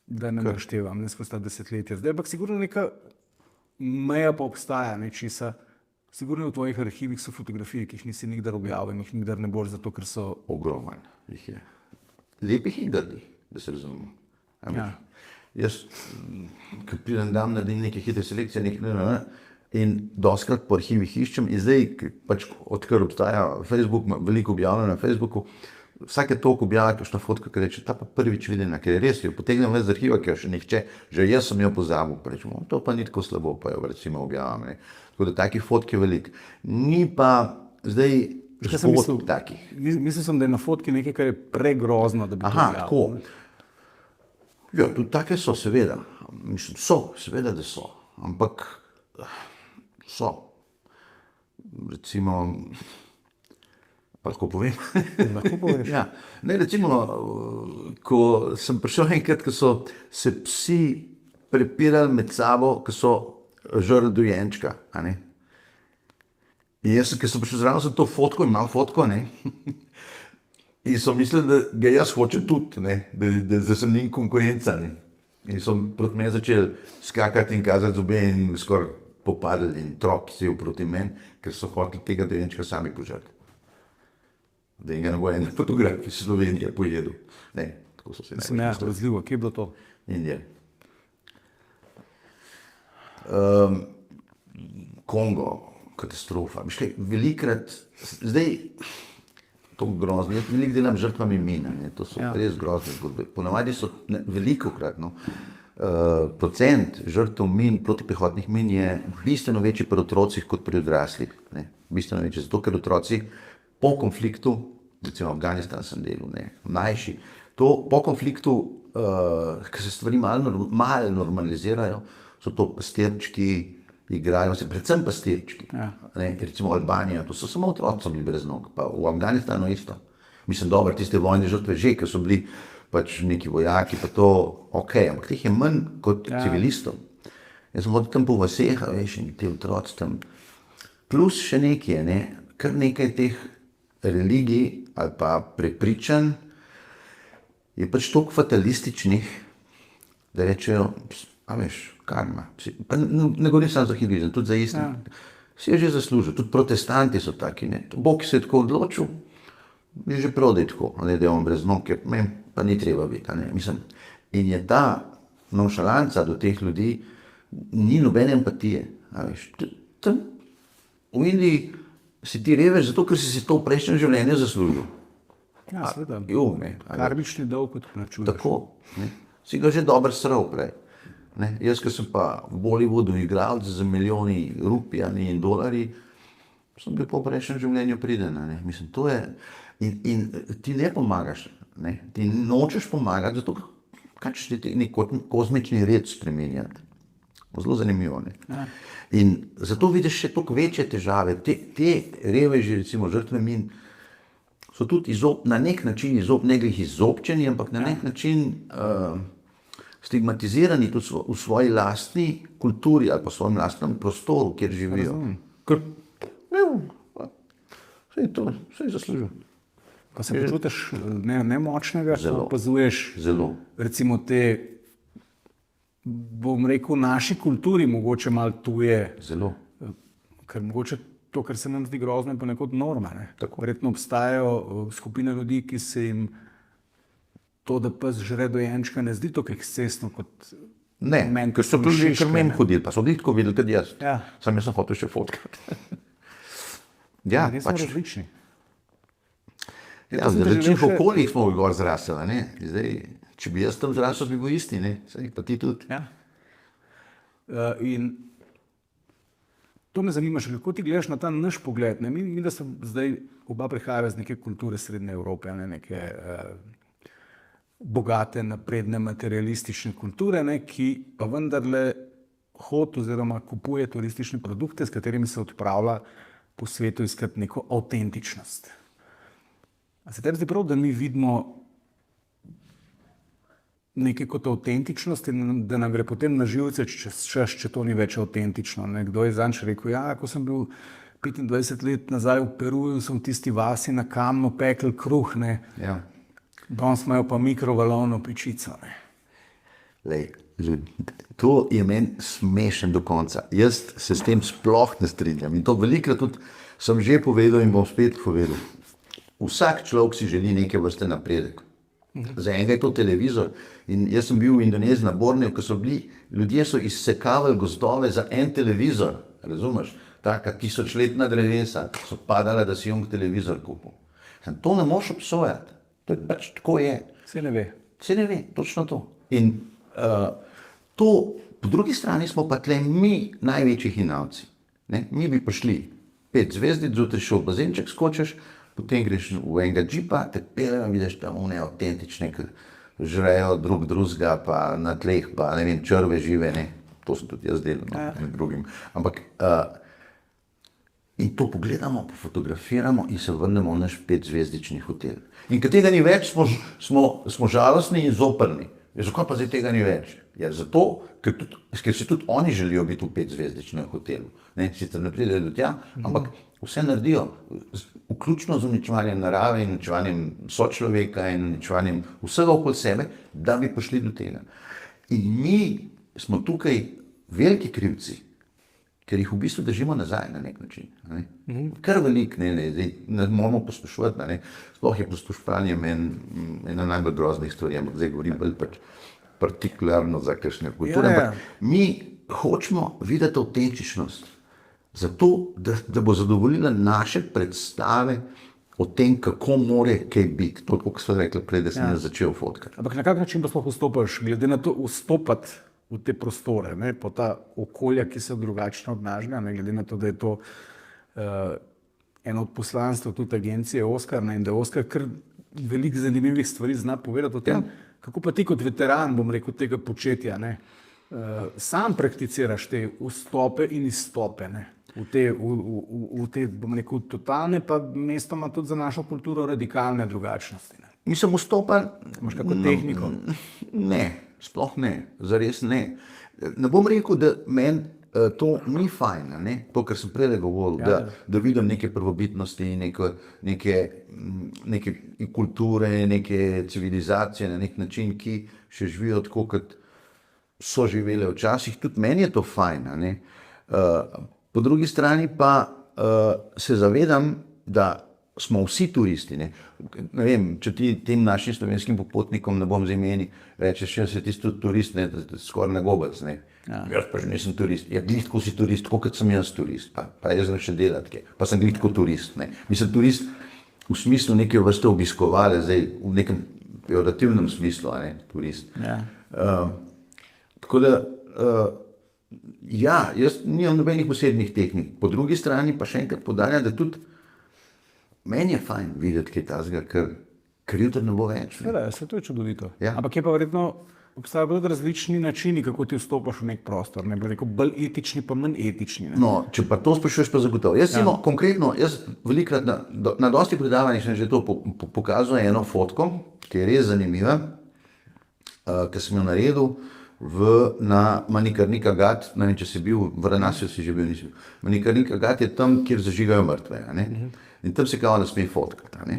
da ne naštevam, ne skozi ta desetletja. Zdaj, ampak sigurno neka meja pa obstaja, nečesa. Sigurno v tvojih arhivih so fotografije, ki jih nisi nikdar objavil in jih nikdar ne boš, zato ker so ogromen. Jih je. Lepih in grdih, da se razumemo. Ja. Jaz, ko pridem dan, naredim neke hitre selekcije, in doskrat po arhivih iščem in zdaj, pač odkar obstaja Facebook, veliko objavljeno na Facebooku, vsake toliko objavlja kakšna fotka, ki reče, ta pa prvič videna, ker je res, jo potegnem ven z arhiva, ker še nihče, že jaz sem jo pozabil, pa rečemo, to pa ni tako slabo, pa jo recimo objavljam. Tako da takih fotk je veliko. Ni pa zdaj fotk takih. Mislil sem, da je na fotki nekaj, kar je pregrozno, da bi to objavil. Tako. Ja, tudi take so, seveda. Mislim, seveda, da so. Ampak so. Recimo, pa lahko povem. Lahko poveš. Ja. Ne, recimo, ko sem prišel enkrat, ko so se psi prepirali med sabo, ko so žrli dojenčka. In jaz, ko sem prišel zraven, sem to fotko, imel fotko, ne? In so mislili, da ga jaz hočem tudi, ne? Da sem njim konkurenca. Ne? In so proti meni začeli skakati in kazati zobe in skoraj popadali in trop si proti meni, ker so hoteli tega dojenčka sami požrti. Da jim ga ne bo en fotograf iz Slovenije pojedel. Ne, tako so se najbolj postavili. Razljivo, kje je bilo to? Indija. Kongo, katastrofa. Miškaj, velikrat, zdaj, to grozno, jaz veliko delam žrtvami mina, ne? To so res grozne zgodbe. Ponavadi so velikokrat, procent žrtev min, protipehotnih min je bistveno večji pri otrocih kot pri odraslih. Ne? Bistveno večji, zato ker otroci po konfliktu, recimo Afganistan sem delal, mlajši, to po konfliktu, ko se stvari malo normalizirajo, so to pastirčki, igrajo se, predvsem pastirčki. Ja. Recimo Albanija, to so samo otroci bili brez nog, pa v Afganistanu isto. Mislim, dobro, tiste vojne žrtve že, ker so bili pač neki vojaki, pa to ok, ampak teh je manj kot civilistov. Jaz sem hodil tam po vaseh, veš, in te otroci tam. Plus še nekaj, kar nekaj teh religij ali pa prepričanj je pač toliko fatalističnih, da rečejo, a veš, karma. Pa ne govorim samo za hinduizem, tudi za islam. Si je že zaslužil, tudi protestanti so taki. Bog se je tako odločil, je že prav, da je tako, da je on brez nog, ker meni pa ni treba biti. Mislim, in je ta nonšalanca do teh ljudi, ni nobene empatije. A veš, tam v Indiji si ti revež, zato ker si to v prejšnjem življenju zaslužil. Ja, seveda. Karmični dolg, kot plačuješ. Tako, si ga že dobro sral prej. Jaz, ki sem pa v Bollywoodu igral z milijoni rupijami in dolarji, sem bil po prejšnjem življenju priden. Mislim, to je, in ti ne pomagaš, ti nočeš pomagati, zato kaj ćeš ti nek kozmični red spremenjati. Zelo zanimivo. In zato vidiš še toliko večje težave. Te reveži, recimo žrtve min, so tudi na nek način ne glih izobčeni, ampak na nek način stigmatizirani tudi v svoji lastni kulturi ali pa v svojem lastnem prostoru, kjer živijo. Vse je zaslužil. Pa se počutiš nemočnega, ko opazuješ recimo te, bom rekel, naši kulturi mogoče malo tuje. Zelo. Ker mogoče to, kar se nam zdi grozno, je pa nekod norma. Verjetno obstajajo skupine ljudi, ki se jim to, da pes žre dojenčka, ne zdi tako ekscesno kot meni. Ker so tudi kar meni hodili, pa so bili tako videli, tudi jaz. Sam jaz sem hotel še fotkati. Ja, res smo različni. V različnih okoljih smo gor zrasli. Zdaj, Če bi jaz tam zrasel, bi bil isti, ne? Saj pa ti tudi. Ja. In to me zanima še, kako ti gledaš na ta naš pogled. Ne? Mi da so zdaj oba prihajava iz neke kulture Srednje Evrope, ne? Neke bogate, napredne, materialistične kulture, ne? Ki pa vendarle hod oziroma kupuje turistične produkte, s katerimi se odpravlja po svetu iskati neko avtentičnost. A se tebi zdi prav, da mi vidimo nekaj kot avtentičnost in da nam gre potem na živce, če to ni več avtentično. Nekdo je zanj rekel, ja, ko sem bil 25 let nazaj v Peruju, sem v tisti vasi na kamnu pekel kruh, ne. Ja. Danes imajo pa mikrovalovno pečico, ne. Lej, to je meni smešen do konca. Jaz se s tem sploh ne strinjam in to velikokrat tudi sem že povedal in bom spet povedal. Vsak človek si želi neke vrste napredek. Za enega je to televizor in jaz sem bil v Indoneziji na Borneu, ko so bili, ljudje so izsekavali gozdove za en televizor, razumeš? Taka tisočletna drevesa so padala, da si televizor kupil. To ne moš obsojati, to je pač tako je. Se ne ve. Se ne ve, točno to. In to, po drugi strani smo pa tle mi največji hinavci. Ne? Mi bi prišli 5 zvezdic, zjutraj šel v bazenček, skočeš, potem greš v enega džipa, te peljejo, vidiš tam one avtentične, ki žrejo drugega, pa na tleh, pa ne vem, črve žive, ne. To sem tudi jaz delal, no, med drugim. Ampak in to pogledamo, fotografiramo in se vrnemo v naš 5-zvezdični hotel. In ker tega ni več, smo žalostni in zoprni. Zakaj pa zdaj tega ni več? Ja, zato, ker si tudi oni želijo biti v 5-zvezdičnem hotelu. Ne, sicer ne pridejo do tja, ampak vse naredijo, vključno z uničevanjem narave in uničevanjem sočloveka in uničevanjem vsega okoli sebe, da bi prišli do tega. In mi smo tukaj veliki krivci, ker jih v bistvu držimo nazaj na nek način. Ne? Kar veliko, ne moramo poslušati, ne? Sploh je poslušanje ena najbolj groznih stvari, ampak zdaj govorim bolj pač partikularno za kakšne kulture. Ampak mi hočemo videti avtentičnost, zato, da bo zadovoljila naše predstave o tem, kako more kaj biti. To, kot so rekli prej, da sem začel fotkati. Ampak na kak način pa sploh vstopaš, glede na to vstopati v te prostore, ne, po ta okolja, ki so drugačno obnažena, ne, glede na to, da je to eno od poslanstv tudi agencije Oskar, ne, in da Oskar kar veliko zanimivih stvari zna povedati o tem, kako pa ti kot veteran, bom rekel, tega početja, ne, sam prakticiraš te vstope in izstope, ne, v te, bom rekel, totalne, pa mestoma tudi za našo kulturo radikalne drugačnosti. Ne. Mislim, vstopal... Imaš kako tehniko? Ne, sploh ne, zares ne. Ne bom rekel, da meni to ni fajn, ne? To, kar sem prej govoril, da vidim neke prvobitnosti, neke kulture, neke civilizacije na nek način, ki še živijo tako, kot so živele včasih. Tudi meni je to fajn, ne? Po drugi strani pa se zavedam, da smo vsi turisti. Ne vem, če ti tem našim slovenskim popotnikom ne bom z imeni, rečeš, jaz sem tisti turist, ne, skoraj na gobec, ne. Jaz pa že nisem turist. Ja, glih tako si turist, tako kot sem jaz turist, pa jaz grem še delati, pa sem glih tako turist, ne. Mislim, turist v smislu neke vrste obiskovale, zdaj v nekem pejorativnem smislu, ne, turist. Tako da, ja, jaz nimam nobenih posebnih tehnik. Po drugi strani pa še enkrat poudarjam, da tudi meni je fajn videti kaj tazga, ker jutri ne bo več. Seveda, se to je čudovito. Ja. Ampak je pa verjetno, obstajajo bolj različni načini, kako ti vstopaš v nek prostor, ne bi rekel, bolj etični, pa manj etični. Ne? No, če pa to sprašuješ, pa zagotovo. Jaz konkretno, jaz velikrat na dosti predavanjih sem že to pokazal eno fotko, ki je res zanimiva, ki sem jo naredil na Manikarnika Ghat, ne vem, če si bil, v Varanasiju si že bil, nisi bil. Manikarnika Ghat je tam, kjer zažigajo mrtve, ne? In tam se kao ne sme fotkati, ne?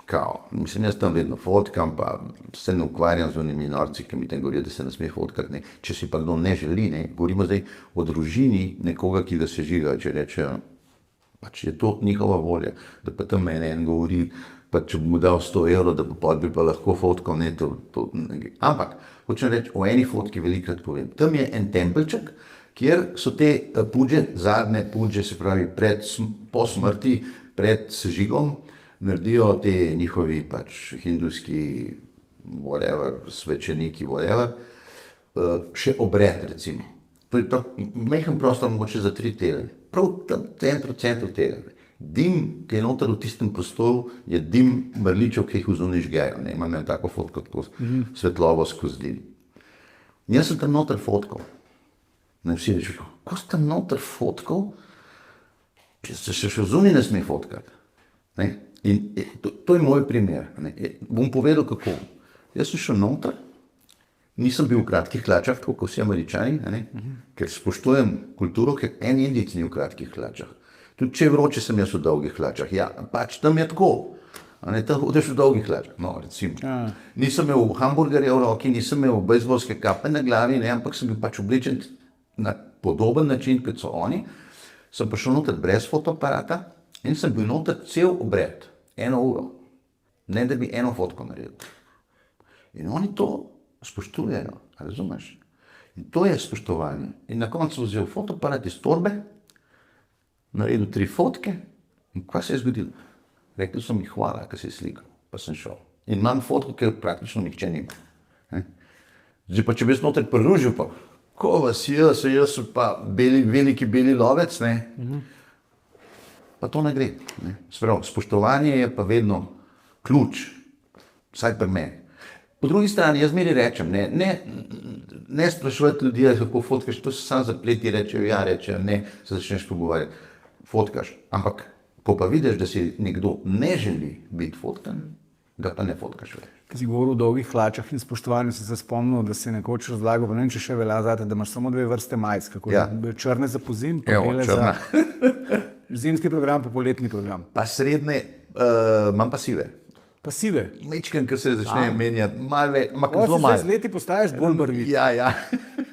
Kao, mislim, jaz tam vedno fotkam, pa se ne ukvarjam z onimi norci, ki mi tam govorijo, da se ne sme fotkati, ne? Če si pa kdo ne želi, ne? Govorimo zdaj o družini nekoga, ki ga sežiga, če rečejo, pač je to njihova volja, da pa tam meni en govori, pa če bi mu dal 100 evrov, da bi pa lahko fotkal, ne, ne. Ampak, hočem reči, o eni fotki velikrat povem. Tam je en tempelček, kjer so te puđe, zadnje puđe, se pravi po smrti, pred sežigom, naredijo te njihovi pač hindujski whatever, svečeniki, whatever, še obred, recimo. To je majhen prostor, mogoče za 3 tedne. Prav tam 1% tega. Dim, ki je noter v tistem prostoru, je dim mrličev, ki jih vzuni žgejo. Imam tako fotko, tako svetlovo skozi dim. Jaz sem tam noter fotkal. Vsi rečejo, ko si tam noter fotkal, se še vzuni ne sme fotkati. In to je moj primer. Bom povedal, kako. Jaz sem šel noter, nisem bil v kratkih hlačah, tako kot vsi Američani, ker spoštujem kulturo, ker en Indijec ni v kratkih hlačah. Tudi če je vroče, sem jaz v dolgih hlačah. Ja, pač tam je tako. Tam hodeš v dolgih hlačah. No, recimo. Nisem imel hamburgerja v roki, nisem imel bejzbolske kape na glavi, ampak sem bil pač oblečen na podoben način, kot so oni. Sem prišel noter brez fotoaparata in sem bil noter cel obred, 1 uro. Ne, da bi eno fotko naredil. In oni to spoštujejo, razumeš? In to je spoštovanje. In na koncu vzel fotoaparat iz torbe, naredil 3 fotke in kaj se je zgodilo? Rekli so mi hvala, ker si slikal, pa sem šel. In imam fotko, ker praktično nihče nima. Zdaj pa, če bi jaz noter priložil, pa ko vas jaz sem pa veliki beli lovec, pa to ne gre. Sprav, spoštovanje je pa vedno ključ, vsaj pri meni. Po drugi strani, jaz zmeraj rečem, ne sprašujete ljudi, kako fotkaš, to se sam zapleti, rečejo, ne, se začneš pogovarjati, fotkaš. Ampak, ko pa vidiš, da si nekdo ne želi biti fotkan, ga pa ne fotkaš več. Ko si govoril o dolgih hlačah in spoštovanju, sem se spomnil, da si nekoč razlagal, pa ne vem, če še velja zate, da imaš samo 2 vrste majic, kako črne za pozim, pa bele za zimski program, pa poletni program. Pa srednje, imam pa sive. Pa sive? Mečken, ker se začne menjati, zelo malo. Z leti postaješ bolj barvit. Ja,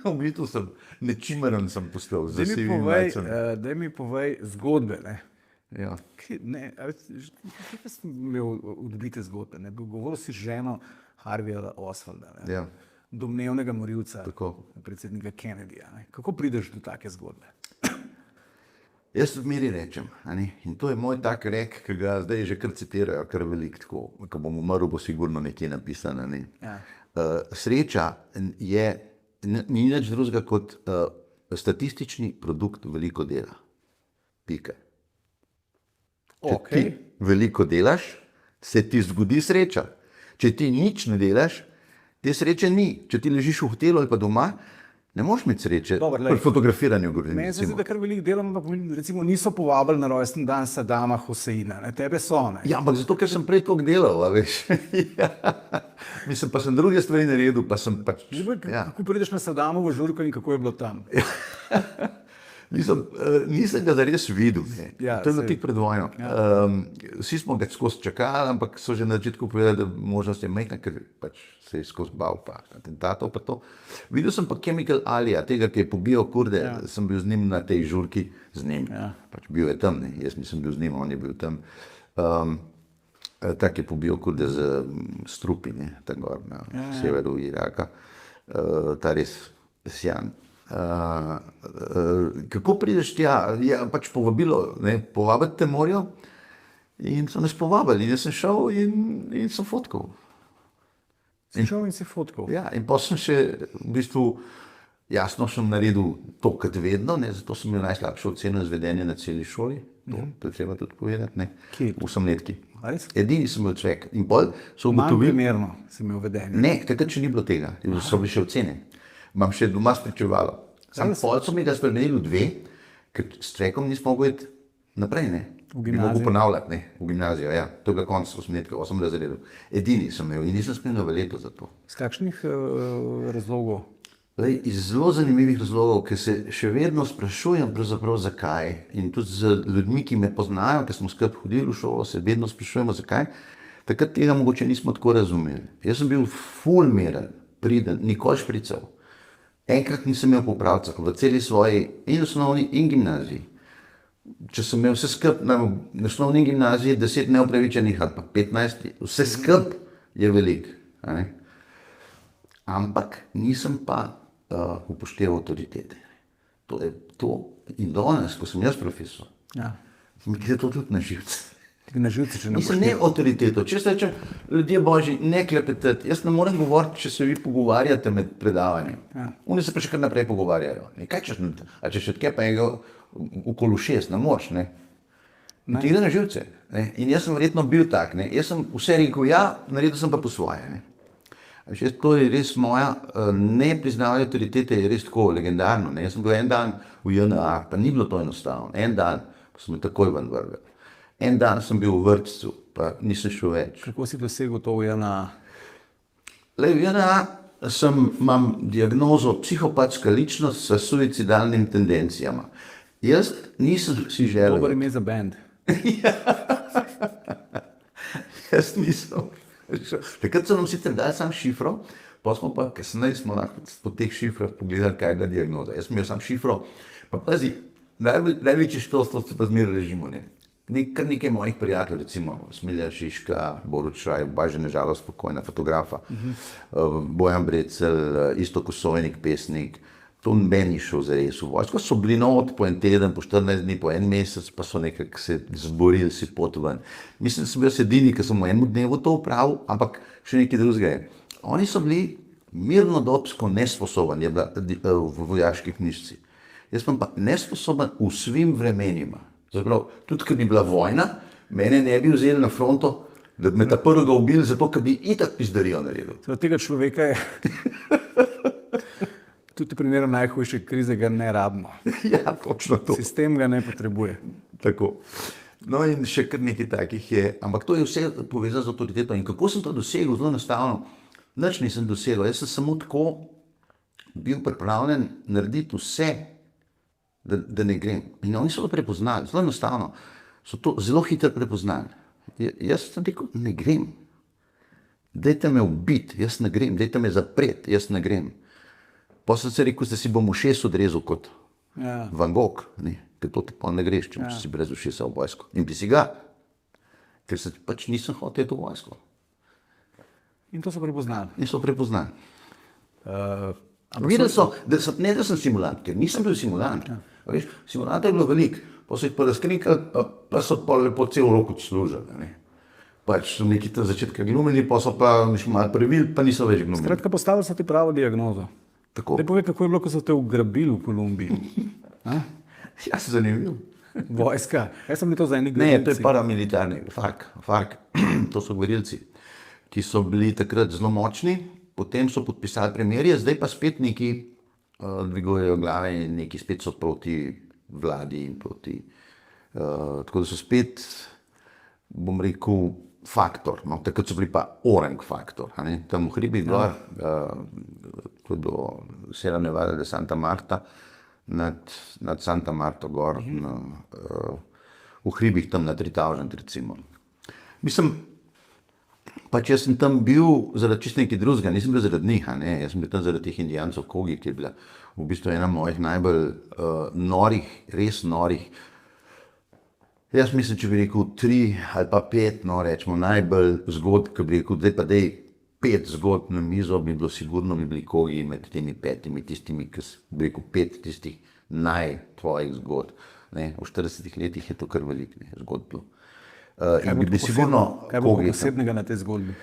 v bistvu sem nečimeren sem postal za sivimi majicami. Daj mi povej zgodbe, ne? Ja. Kaj sem imel odbite zgodbe? Govoril si ženo Harveyja Oswalda, domnevnega morilca predsednika Kennedyja. Kako prideš do take zgodbe? Jaz zmeri rečem, in to je moj tak rek, ki ga zdaj že kar citirajo, kar veliko tako, ko bom umrl, bo sigurno nekje napisano. Sreča ni nič drugega kot statistični produkt veliko dela. Pika. Če ti veliko delaš, se ti zgodi sreča. Če ti nič ne delaš, te sreče ni. Če ti ležiš v hotelu ali pa doma, ne moreš imeti sreče. Pri fotografiranju govorim. Meni se zdi, da kar veliko delam, ampak recimo niso povabili na rojstni dan Sadama Huseina. Tebe so, ne? Ja, ampak zato, ker sem prej toliko delal, veš. Mislim, pa sem druge stvari naredil, pa sem pač... Kako prideš na Sadamovo žurko in kako je bilo tam? Nisem ga zares videl. To je bilo tik pred vojno. Vsi smo ga skozi čakali, ampak so že na začetku povedali, da možnost je majhna, ker pač se je skozi bal pa atentatov pa to. Videl sem pa Chemical Alija, tega, ki je pobijal Kurde, sem bil z njim na tej žurki, z njim. Pač bil je tam, jaz nisem bil z njim, on je bil tam. Tak je pobijal Kurde z strupi, tam gor na severu Iraka. Ta res sjan. Kako prideš tja? Pač povabilo, povabiti te morajo in so nas povabili in jaz sem šel in sem fotkal. Si šel in si fotkal? Ja, in pa sem še v bistvu jasno sem naredil to, kot vedno, zato sem imel najslabšo oceno izvedenja na celi šoli, to je treba tudi povedati, v 8-letki. Edini sem imel cvek. In bolj so ugotovili... Manj primerno si imel vedenje? Ne, takrat še ni bilo tega, so bili še ocene. Imam še doma spričevalo. Sam pol so mi ga spremenili v 2, ker s cvekom nismo mogli iti naprej, V gimnazijo. Bi mogel ponavljati, v gimnazijo, ja. To je ga konc 8-letka, 8 razredov. Edini sem imel in nisem spremenil v leto za to. Z kakšnih razlogov? Iz zelo zanimivih razlogov, ker se še vedno sprašujem pravzaprav zakaj. In tudi z ljudmi, ki me poznajo, ker smo skupaj hodili v šolo, se vedno sprašujemo zakaj. Takrat tega mogoče nismo tako razumeli. Jaz sem bil ful miren, priden, nikoli šprical. Enkrat nisem imel popravca v celi svoji in osnovni in gimnaziji. Če sem imel vse skup na osnovni in gimnaziji 10 neupravičenih ali pa 15, vse skup je veliko. Ampak nisem pa upošteval avtoritete. To je to. In danes, ko sem jaz profesor, mi gre to tudi na živce. Na živce, če ne Mislim, ne avtoriteto. Če se reče, ljudje božji, ne klepetati. Jaz ne morem govoriti, če se vi pogovarjate med predavanjem. Oni se pa še kar naprej pogovarjajo. Kaj če še odkje pa je okoli 6, ne moreš, ne? Ti gre na živce. Ne? In jaz sem verjetno bil tak, ne? Jaz sem vse rekel ja, naredil sem pa po svoje, ne? To je res moja nepriznavanje avtoritete, je res tako legendarno, ne? Jaz sem bil en dan v JNA, pa ni bilo to enostavno. En dan, pa sem me takoj ven vrgel. En dan sem bil v vrtcu, pa nisem šel več. Kako si dosegel to v JNA? V JNA imam diagnozo psihopatska ličnost s suicidalnimi tendencijama. Jaz nisem si želel. Dober ime za band. Jaz nisem. Takrat so nam sicer dali sam šifro, pa smo pa kasneje smo lahko po teh šifrah pogledali, kaj je bila diagnoza. Jaz sem imel sam šifro, pa pazi, največji štost se pa zmeraj režimo, ne. Kar nekaj mojih prijateljev, recimo Smilja Šiška, Borut Šraj, Baže Nežalo, spokojna fotografa, Bojan Brecelj, Iztok Osojnik, pesnik, to noben ni šel zares v vojsko, so bili not po en teden, po 14 dni, po en mesec, pa so nekako se zborili si pot ven. Mislim, da sem bil edini, ki sem v enem dnevu to opravil, ampak še nekaj drugega je. Oni so bili mirnodobsko nesposobni, je bila v vojaški knjižci. Jaz sem pa nesposoben v svim vremenima. Zaprav, tudi, ker bi bila vojna, mene ne bi vzeli na fronto, da bi me ta prvega ubili, zato, ker bi itak pizdarijo naredil. Tega človeka je tudi v primeru najhujše krize ga ne rabimo. Ja, točno to. Sistem ga ne potrebuje. Tako. No in še kar nekaj takih je, ampak to je vse povezano z avtoriteto. In kako sem to dosegel? Zelo enostavno. Nič nisem dosegel. Jaz sem samo tako bil pripravljen narediti vse, da ne grem. In oni so to prepoznali, zelo enostavno. So to zelo hitro prepoznali. Jaz sem rekel, ne grem. Dajte me ubiti, jaz ne grem. Dajte me zapreti, jaz ne grem. Pa sem se rekel, da si bom ušes odrezal kot Van Gogh, ne? Ker to ti pa ne greš, če si brez ušesa v vojsko. In bi si ga, ker se pač nisem hotel v vojsko. In to so prepoznali. In so prepoznali. Videli so, da sem simulant, ker nisem bil simulant. Veš, simulanta je bilo veliko, pa so jih pa razkrinkali, pa so pa lepo cel rok odslužili. Ne? Pač so neki tam začetka glumili, pa so pa malo previli, pa niso več glumili. Skratka, postavili so ti pravo diagnozo. Tako. Daj povej, kako je bilo, ko so te ugrabili v Kolumbiji. Ja, se zanimivo. Vojska. Jaz sem bil to za eni Ne, to je paramilitarni, FARC. To so gverilci, ki so bili takrat zelo močni, potem so podpisali premirje, zdaj pa spet neki dvigujejo glave in neki spet so proti vladi in proti. Tako da so spet, bom rekel, faktor. No, takrat so bili pa orang faktor. Tam v hribih gor, to je bilo Sierra Nevada de Santa Marta, nad Santa Marto gor, v hribih tam na 3000 recimo. Mislim, pač jaz sem tam bil zaradi čist nekaj drugega, nisem bil zaradi njih, jaz sem bil tam zaradi teh indijancov Kogi, ki je bila v bistvu ena mojih najbolj norih, res norih. Jaz mislim, če bi rekel 3 ali pa 5, no rečemo najbolj zgodb, ki bi rekel, zdaj pa dej 5 zgodb na mizo, bi bilo sigurno, bi bili Kogi med temi 5, tistimi, ki bi rekel 5 tistih tvojih zgodb. Ne? V 40 letih je to kar veliko zgodb bilo. Kaj bo posebnega na tej zgodbi?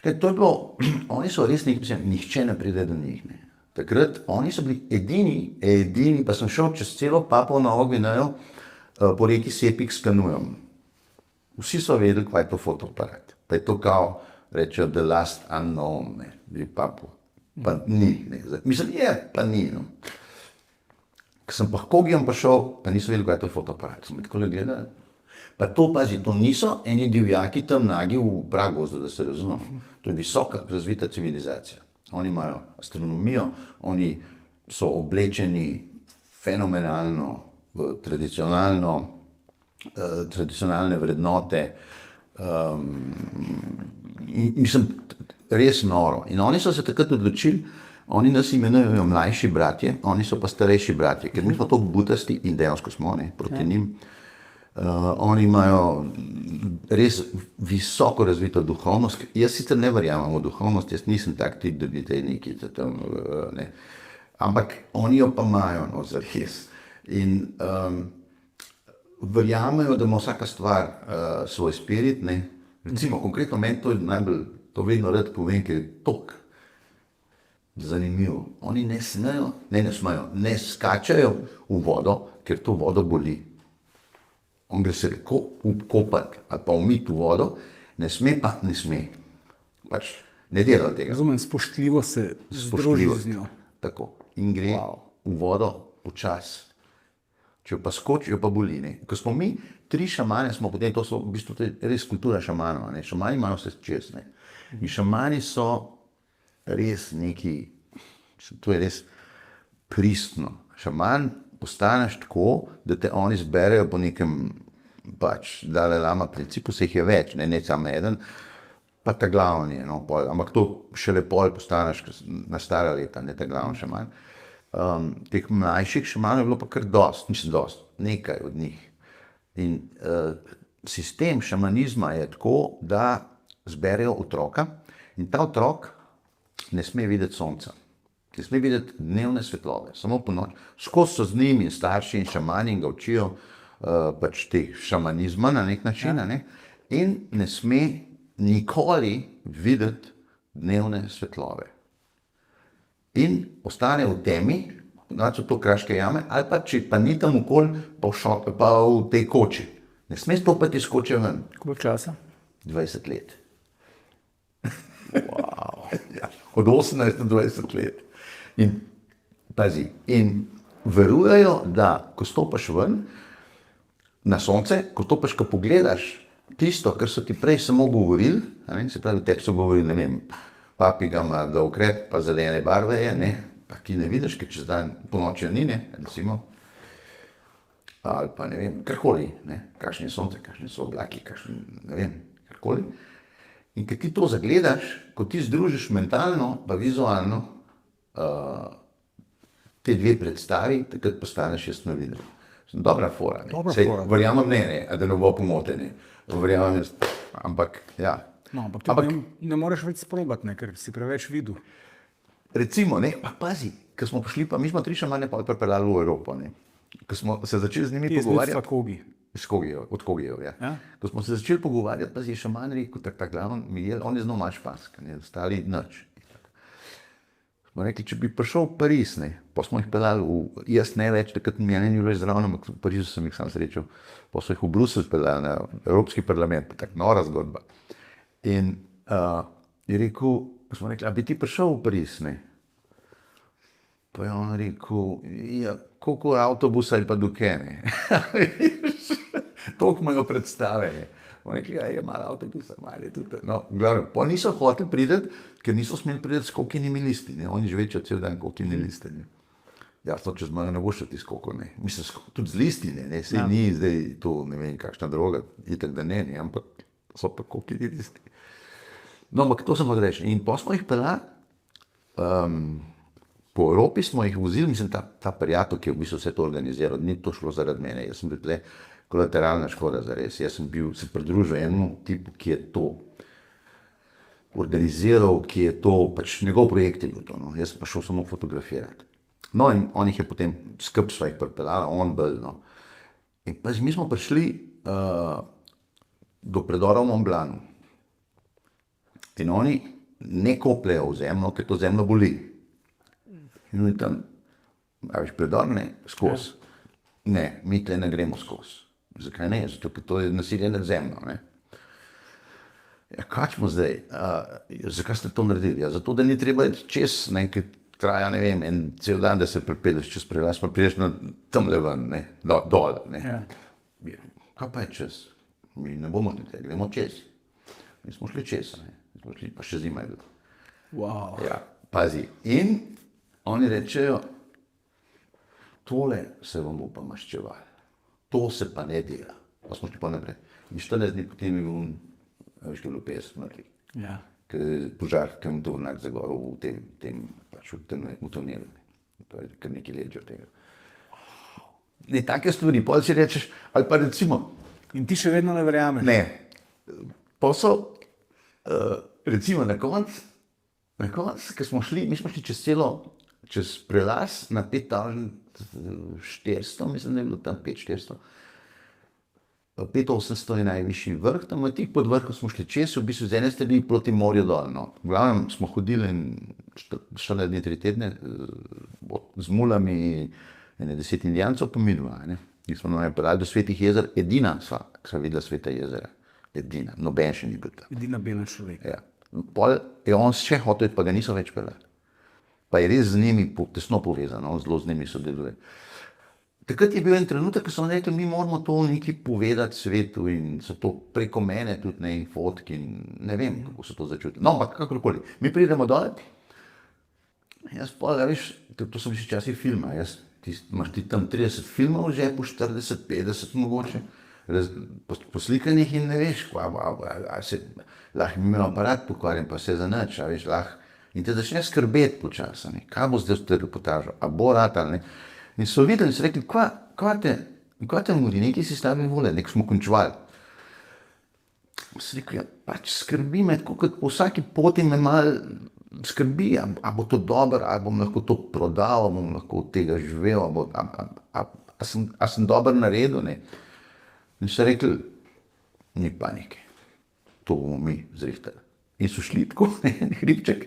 To je bilo, oni so res nekaj, nihče ne pride do njih. Ne. Takrat oni so bili edini, pa sem šel čez celo Papuo Novo Gvinejo po reki Sepik s kanujem. Vsi so vedeli, kaj je to fotoaparat. Pa je to kao, rečejo, the last unknown, ne, Papuo. Pa ni, ne. Mislim, pa ni, no. Ko sem pa k Kogijem pa šel, pa niso vedeli, kaj je to fotoaparat. Sem tako gledali. Pa to, pazi, to niso eni divjaki tam nagi v pragozdu, da se razumemo. To je visoka razvita civilizacija. Oni imajo astronomijo, oni so oblečeni fenomenalno v tradicionalne vrednote. Mislim, res noro. In oni so se takrat odločili, oni nas imenujejo mlajši bratje, oni so pa starejši bratje, ker mi smo to butasti in dejansko smo, ne, proti njim. Oni imajo res visoko razvito duhovnost. Jaz sicer ne verjamem v duhovnost, jaz nisem tak tip, da bi te neki tam, ne. Ampak oni jo pa imajo, no, zares. In verjamejo, da ima vsaka stvar svoj spirit. Ne? Recimo, konkretno meni to je najbolj, to vedno rad povem, ker je toliko zanimivo. Oni ne smejo, ne skačajo v vodo, ker to vodo boli. On gre se kopati ali pa umiti v vodo, ne sme. Pač ne dela tega. Razumem, spoštljivo se združi z njo. Tako. In gre v vodo počasi. Če pa skočijo, pa boli. Ne? Ko smo mi 3 šamane, to so v bistvu res kultura šamanov. Ne? Šamani imajo vse čez. Ne? In šamani so res neki, to je res pristno. Šaman postaneš tako, da te oni zberejo po nekem pač Dalaj Lama principu, se jih je več, ne samo eden, pa ta glavni je, no, pol. Ampak to šele pol postaneš na stara leta, ne ta glavni šaman. Teh mlajših šamanov je bilo pa kar nekaj od njih. In sistem šamanizma je tako, da zberejo otroka in ta otrok ne sme videti sonca. Ne sme videti dnevne svetlobe, samo po noč. Skozi so z njim in starši in šamani in ga učijo pač teh šamanizma na nek način, ne? In ne sme nikoli videti dnevne svetlobe. In ostane v temi, so to kraške jame, ali pa če pa ni tam okoli, pa v tej koči. Ne sme stopiti iz koče ven. Koliko časa? 20 let. Wow. Ja, od 18 do 20 let. In pazi, in verujejo, da ko stopiš ven na sonce, ko stopiš, ko pogledaš tisto, kar so ti prej samo govorili, se pravi, tebi so govorili, ne vem, papiga ima dolg rep, pa zelene barve je, ne, pa ki ne vidiš, ker čez dan po noči ni, ne, recimo, ali pa ne vem, karkoli, ne, kakšne sonce, kakšne so oblaki, kakšne, ne vem, karkoli. In ko ti to zagledaš, ko ti združiš mentalno pa vizualno te dve predstavi, takrat postaneš jasnovidel. Dobra fora, ne. Sej, verjamem ne, da ne bo pomotene. Verjamem jaz, ampak ja. No, ampak ne moreš več sprobati, ne, ker si preveč videl. Recimo, ne, pa pazi, ko smo prišli, pa mi smo 3 šamane pripeljali v Evropo, ne. Ko smo se začeli z njimi pogovarjati. Od Kogijev, ja. Ko smo se začeli pogovarjati, pa je šaman rekel, ta glavni Miguel, on je znal malo špansko, ne, ostali nič. Smo rekli, če bi prišel v Pariz, ne, pa smo jih peljali jaz ne več, takrat mi ni bilo zraven, ampak v Parizu sem jih sam srečal, pa so jih v Bruselj peljali na Evropski parlament, pa tako nora zgodba. In je rekel, smo rekli, a bi ti prišel v Pariz, ne? Pa je on rekel, ja, koliko avtobusa ali pa duke, ne? Toliko imajo predstave, ne? On rekli, ja, je malo avtobusa, malo je tudi. No, glavno, pa niso hoteli priti, ker niso smeli priti s kokinimi listi, ne? Oni žvečajo cel dan kokini liste, ne? Ja, to čez malo ne boš šel ti skoko, ne? Mislim, tudi z listi, ne? Sej ni zdaj to, ne vem, kakšna droga, itak da ne, ampak so pa kokini listi. No, ampak to sem pa reči. In pa smo jih peljali, po Evropi smo jih vozili, mislim, ta prijatelj, ki je v bistvu vse to organiziral, ni to šlo zaradi mene, jaz sem bil tle kolateralna škoda zares, jaz sem bil se pridružil enemu tipu, ki je to organiziral, ki je to, pač njegov projekt je bil to, no, jaz sem pa šel samo fotografirati. No, in on jih je potem, skrb sva jih pripeljala, on bil, no. In pa mi smo prišli do predora v Mont Blancu. In oni ne kopljejo v zemljo, ker to zemljo boli. In oni tam, a veš, predor ne, skozi. Ne, mi tle ne gremo skozi. Zakaj ne? Zato, ker to je nasilje nad zemljo, ne. Ja, kaj smo zdaj? Zakaj ste to naredili? Ja, zato, da ni treba čez, ne, ker traja, ne vem, en cel dan, da se pripeleš čez prelaz, pa prideš na tamle ven, ne, dol, ne. Ja. Kaj pa je čez? Mi ne bomo ne, gremo čez. Mi smo šli čez, ne. Smo šli, pa še zima je bilo. Wow. Ja, pazi. In oni rečejo, tole se vam bo pa maščevali. To se pa ne dela. Pa smo šli pa naprej. In 14 dni potem je bil, veš, kaj je bilo 50 mrtvih. Ja. Ker je požar, ker je to vnak zagoril v tem tunelu. To je kar nekaj let že od tega. Ne, take stvari, pol si rečeš, ali pa recimo. In ti še vedno ne verjameš? Ne. Pa so, recimo na konc, ker smo šli, mi smo šli čez prelaz na 5400, mislim, da je bilo tam 5400. 5800 je najvišji vrh, tam tik pod vrhom smo šli čez, v bistvu z ene strani proti morju dol. No. V glavnem smo hodili 4 dni, 3 tedne z mulami, 10 indijancov pa mi dva. Mi smo nam peljali do Svetih jezer, edina sva videla Sveta jezera. Edina, noben še ni bil tam. Edina bela človek. Ja. Pol je on še hotel, pa ga niso več peljali. Pa je res z njimi tesno povezan, on zelo z njimi sodeluje. Takrat je bil en trenutek, ko so rekli, mi moramo to nekaj povedati svetu in so to preko mene tudi ne fotki in ne vem, kako so to začutili. No, ampak kakorkoli. Mi pridemo dole, jaz pa, veš, to so še časi filma, imaš ti tam 30 filmov v žepu, 40, 50 mogoče, poslikanih in ne veš, lahko mi imel aparat pokvarjen, pa se za nič, veš, lahko. In te začne skrbeti počasa, kaj bo zdaj v tej reportažu, a bo rad ali ne. In so videli, so rekli, kva te mori, nekaj si slabe vole, nek smo končvali. So rekli, pač skrbi me, tako kot po vsaki poti me malo skrbi, a bo to dobro, ali bom lahko to prodal, ali bom lahko od tega živel, a sem dobro naredil, ne. In so rekli, ni panike, to bomo mi zrihtali. In so šli tako, en hribček,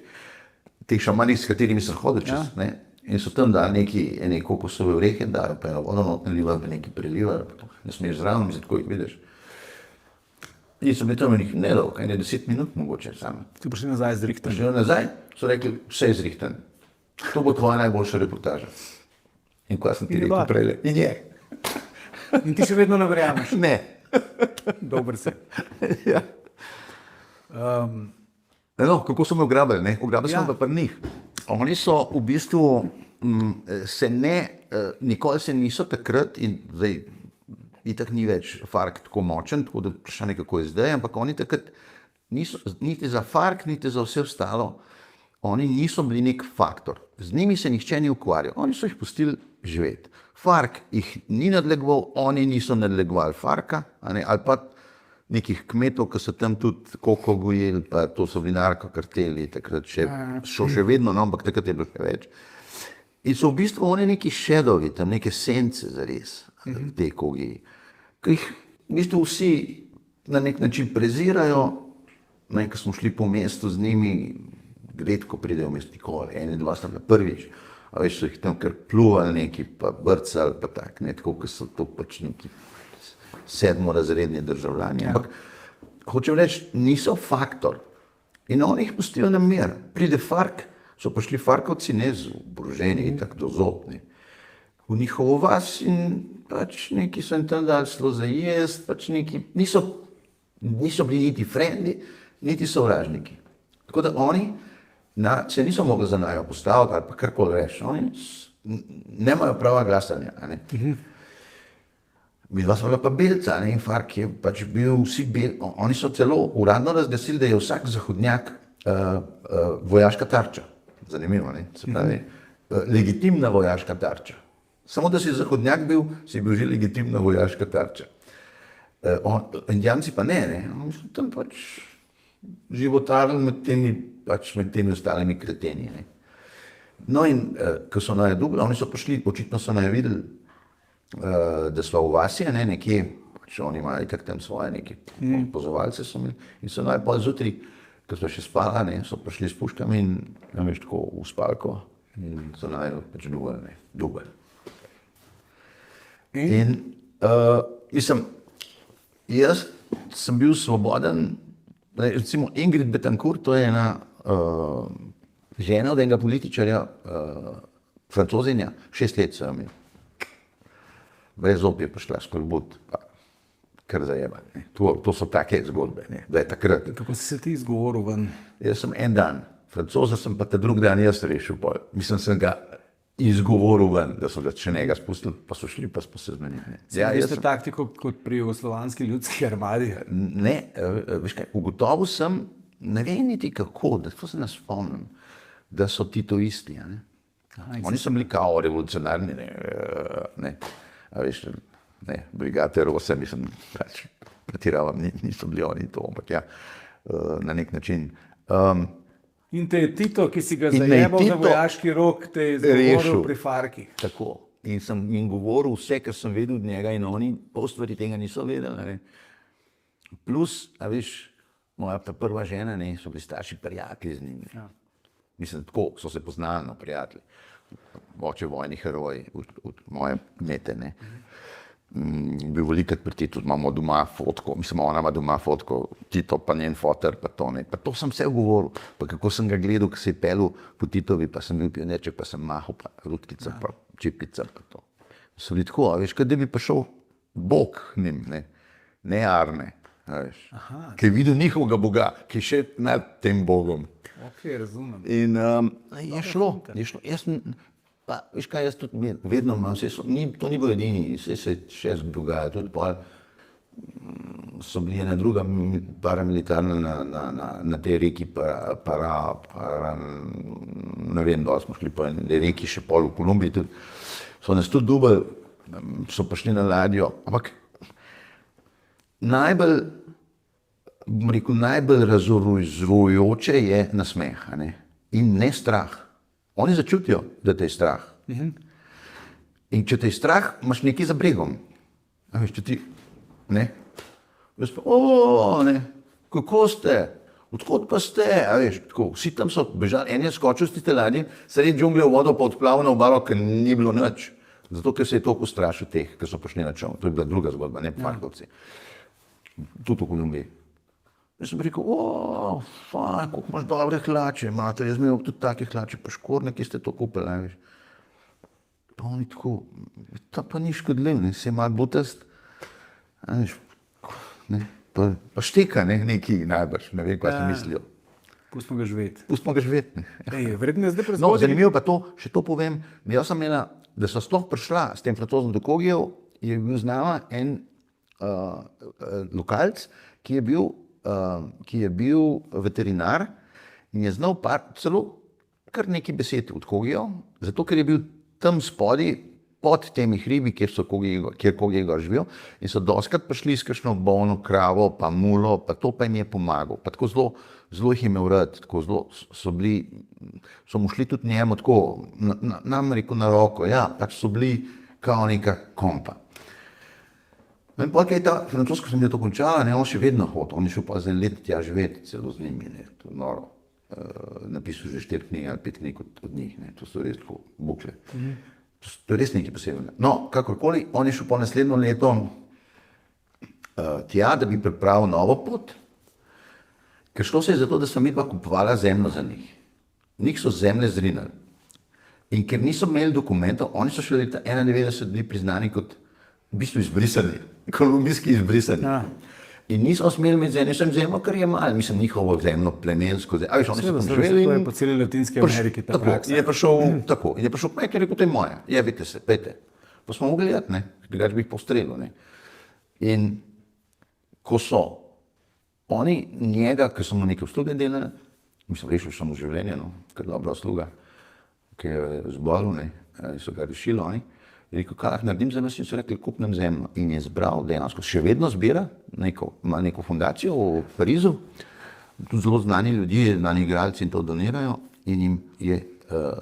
teh šamani, s katerimi sem hodil čez, ne. In so tam dali neki kokosove orehe, dajo pa eno vodo not nalivajo, pa nekaj prelivajo, ne smeš zraven, tako jih vidiš. In so bili tam nekaj nedolgo, 10 minut mogoče samo. Ti prišli nazaj zrihtan. Prišli nazaj, so rekli, vse je zrihtan. To bo tvoja najboljša reportaža. In kaj sem ti rekel prej? In je. In ti še vedno ne verjameš. Ne. Dober si. Ja. No, kako so me ugrabili, ne? Ugrabili smo pa pri njih. Oni so v bistvu nikoli se niso takrat in zdaj itak ni več FARC tako močen, tako da vprašanje kako je zdaj, ampak oni takrat niso, niti za FARC, niti za vse ostalo, oni niso bili nek faktor. Z njimi se nihče ni ukvarjal, oni so jih pustili živeti. FARC jih ni nadlegoval, oni niso nadlegovali FARC-a, ali pa nekih kmetov, ki so tam tudi koko gojili, pa to so bili narkokarteli, takrat so še vedno, no, ampak takrat je bilo še več. In so v bistvu oni neki šedovi, tam neke sence zares, te kogi, ki jih v bistvu vsi na nek način prezirajo, ko smo šli po mestu z njimi, redko pridejo v mesto nikoli, 1-2 sta bila prvič, a veš, so jih tam kar pluvali neki, pa brcali, pa tak, ne, tako, ki so to pač neki sedmorazredni državljani, ampak hočem reči, niso faktor in oni jih pustijo na mir. Pride FARC, so prišli FARC-ovci ne z oboroženi, tako do zopni, v njihovo vas in pač neki so jim tam dali celo za jesti, pač neki niso bili niti frendi, niti sovražniki. Tako da oni se niso mogli za najo postaviti ali pa karkoli reči, oni nemajo prava glasanja, ne. Mi dva smo pa belca, ne, in FARC je pač bil vsi bel, oni so celo uradno razglasili, da je vsak zahodnjak vojaška tarča. Zanimivo, ne, se pravi, legitimna vojaška tarča. Samo da si zahodnjak bil, si bil že legitimna vojaška tarča. Indijanci pa ne, oni so tam pač životarili med temi ostalimi kreteni, ne. No in, ko so naje dobili, oni so prišli, očitno so naje videli, da so v vasi, nekje, pač oni imajo itak tam svoje neke opozovalce so imeli in so najpol zjutraj, ko so še spali, so prišli s puškami in veš tako v spalko in so najedli pač dubelj. In mislim, jaz sem bil svoboden, recimo Ingrid Betancourt, to je ena žena od enega političarja, Francozinja, 6 let so jo imeli. Brez zob je prišla skolbut, pa kar zajeba. To so take zgodbe, da je takrat. Kako si se ti izgovoril ven? Jaz sem en dan, Francoza sem pa ta drug dan jaz rešil, mislim, sem ga izgovoril ven, da so ga še njega spustili, pa so šli, pa smo se zmenili. Ja, isto taktiko kot pri jugoslovanski ljudski armadi? Ne, veš kaj, ugotovil sem, ne vem niti kako, da to se ne spomnim, da so titoisti, ne. Oni so bili kao revolucionarni, ne. A veš, ne, brigate Rose, mislim, pač pretiravam, niso bili oni to, ampak ja, na nek način. In te je Tito, ki si ga zajebal za vojaški rok, te je izgovoril pri FARC-ih. Tako. in sem jim govoril vse, kar sem vedel od njega in oni pol stvari tega niso vedeli. Ne. Plus, a veš, moja prva žena, ne, so bili starši prijatelji z njim. Ja. Mislim, tako so se poznali, no, prijatelji. Oče vojni heroj, od moje kmete, ne. Bil velikrat pri Titu, imamo doma fotko, mislim, ona ima doma fotko, Tito pa njen foter, pa to ne. Pa to sem vse govoril, pa kako sem ga gledal, ko se je pelil po Titovi, pa sem bil pionirček, pa sem mahal, pa rutkica, pa čipica, pa to. So bili tako, a veš, kad bi pa šel Bog njim, ne Arne, a veš, ki je videl njihovega Boga, ki je še nad tem Bogom. Ok, razumem. In je šlo, jaz sem, pa veš kaj, jaz tudi vedno imam, to ni bilo edini, vse se še dogaja, tudi pa so bili ena druga paramilitarna na tej reki, ne vem, da smo šli po eni reki še pol v Kolumbiji, tudi so nas tudi dubali, so prišli na ladjo, ampak najbolj razorožujoče je nasmeh, ne? In ne strah. Oni začutijo, da te je strah. In če te je strah, imaš nekaj za bregom. A veš, če ti, ne? Veš pa, ne, kako ste? Odkot pa ste? A veš, tako, vsi tam so bežali, en je skočil z tiste ladje, sredi džungle v vodo pa odplaval na obalo, ker ni bilo nič. Zato, ker se je toliko ustrašil teh, ker so prišli na čoln. To je bila druga zgodba, ne Farkovci. Tudi v Kolumbiji. Jaz sem rekel, fajn, koliko imaš dobre hlače, imate, jaz imel tudi take hlače, pa škorne, ki ste to kupili, veš. Pa oni tako, to pa ni škodljiv, ne, se je malo butast, veš, ne, pa šteka, ne, neki najbrž, ne vem, kaj si mislijo. Pustimo ga živeti. Pustimo ga živeti, ne. Verjetno je zdaj prezgodaj. No, zanimivo pa to, še to povem, jaz sem imela, da so sploh prišla s tem Francozom do Kogijev, je bil z nama en lokalc, ki je bil veterinar in je znal celo kar nekaj besed od Kogijev, zato ker je bil tam spodaj, pod temi hribi, kjer Kogije gor živijo, in so doskrat prišli s kakšno bolno kravo, pa mulo, pa to pa jim je pomagal. Pa tako zelo jih je imel rad, tako zelo so mu šli tudi njemu tako, nam rekel na roko, ja, pač so bili kao neka kompa. In potem, kaj je ta francoska, sem je to končala, ne, on še vedno hod, on je šel pa za en let tja živeti, celo z njimi, ne, to je noro. Napisal že 4 knjige ali 5 knjig od njih, ne, to so res tako bukle. To je res nekaj posebnega. No, kakorkoli, on je šel po naslednjo leto tja, da bi pripravil novo pot, ker šlo se je za to, da sem midva kupovala zemljo za njih. Njih so zemlje zrinali. In ker niso imeli dokumentov, oni so še leta 91 bili priznani kot v bistvu izbrisani, kolumbijski izbrisani. Ja. In niso smeli imeti zemljo, kar je malo, mislim, njihovo zemljo, plemensko zemljo. A veš, oni so tam živeli. To je po celi Latinski Ameriki ta praksa. In je prišel kmet, ki je rekel, to je moja, jevite se, pejte. Pa smo mogli jeti, ne, drugače bi jih postrelil, ne. In ko so oni njega, ker so mu neke usluge delali, mislim, rešil samo življenje, no, ker dobra usluga, ki je zbolel, ne, so ga rešili oni. Je rekel, kaj naredim za nas, in so rekli, kup nam zemljo. In je zbral dejansko, še vedno zbira, ima neko fundacijo v Parizu, tudi zelo znani ljudje, znani igralci in to donirajo, in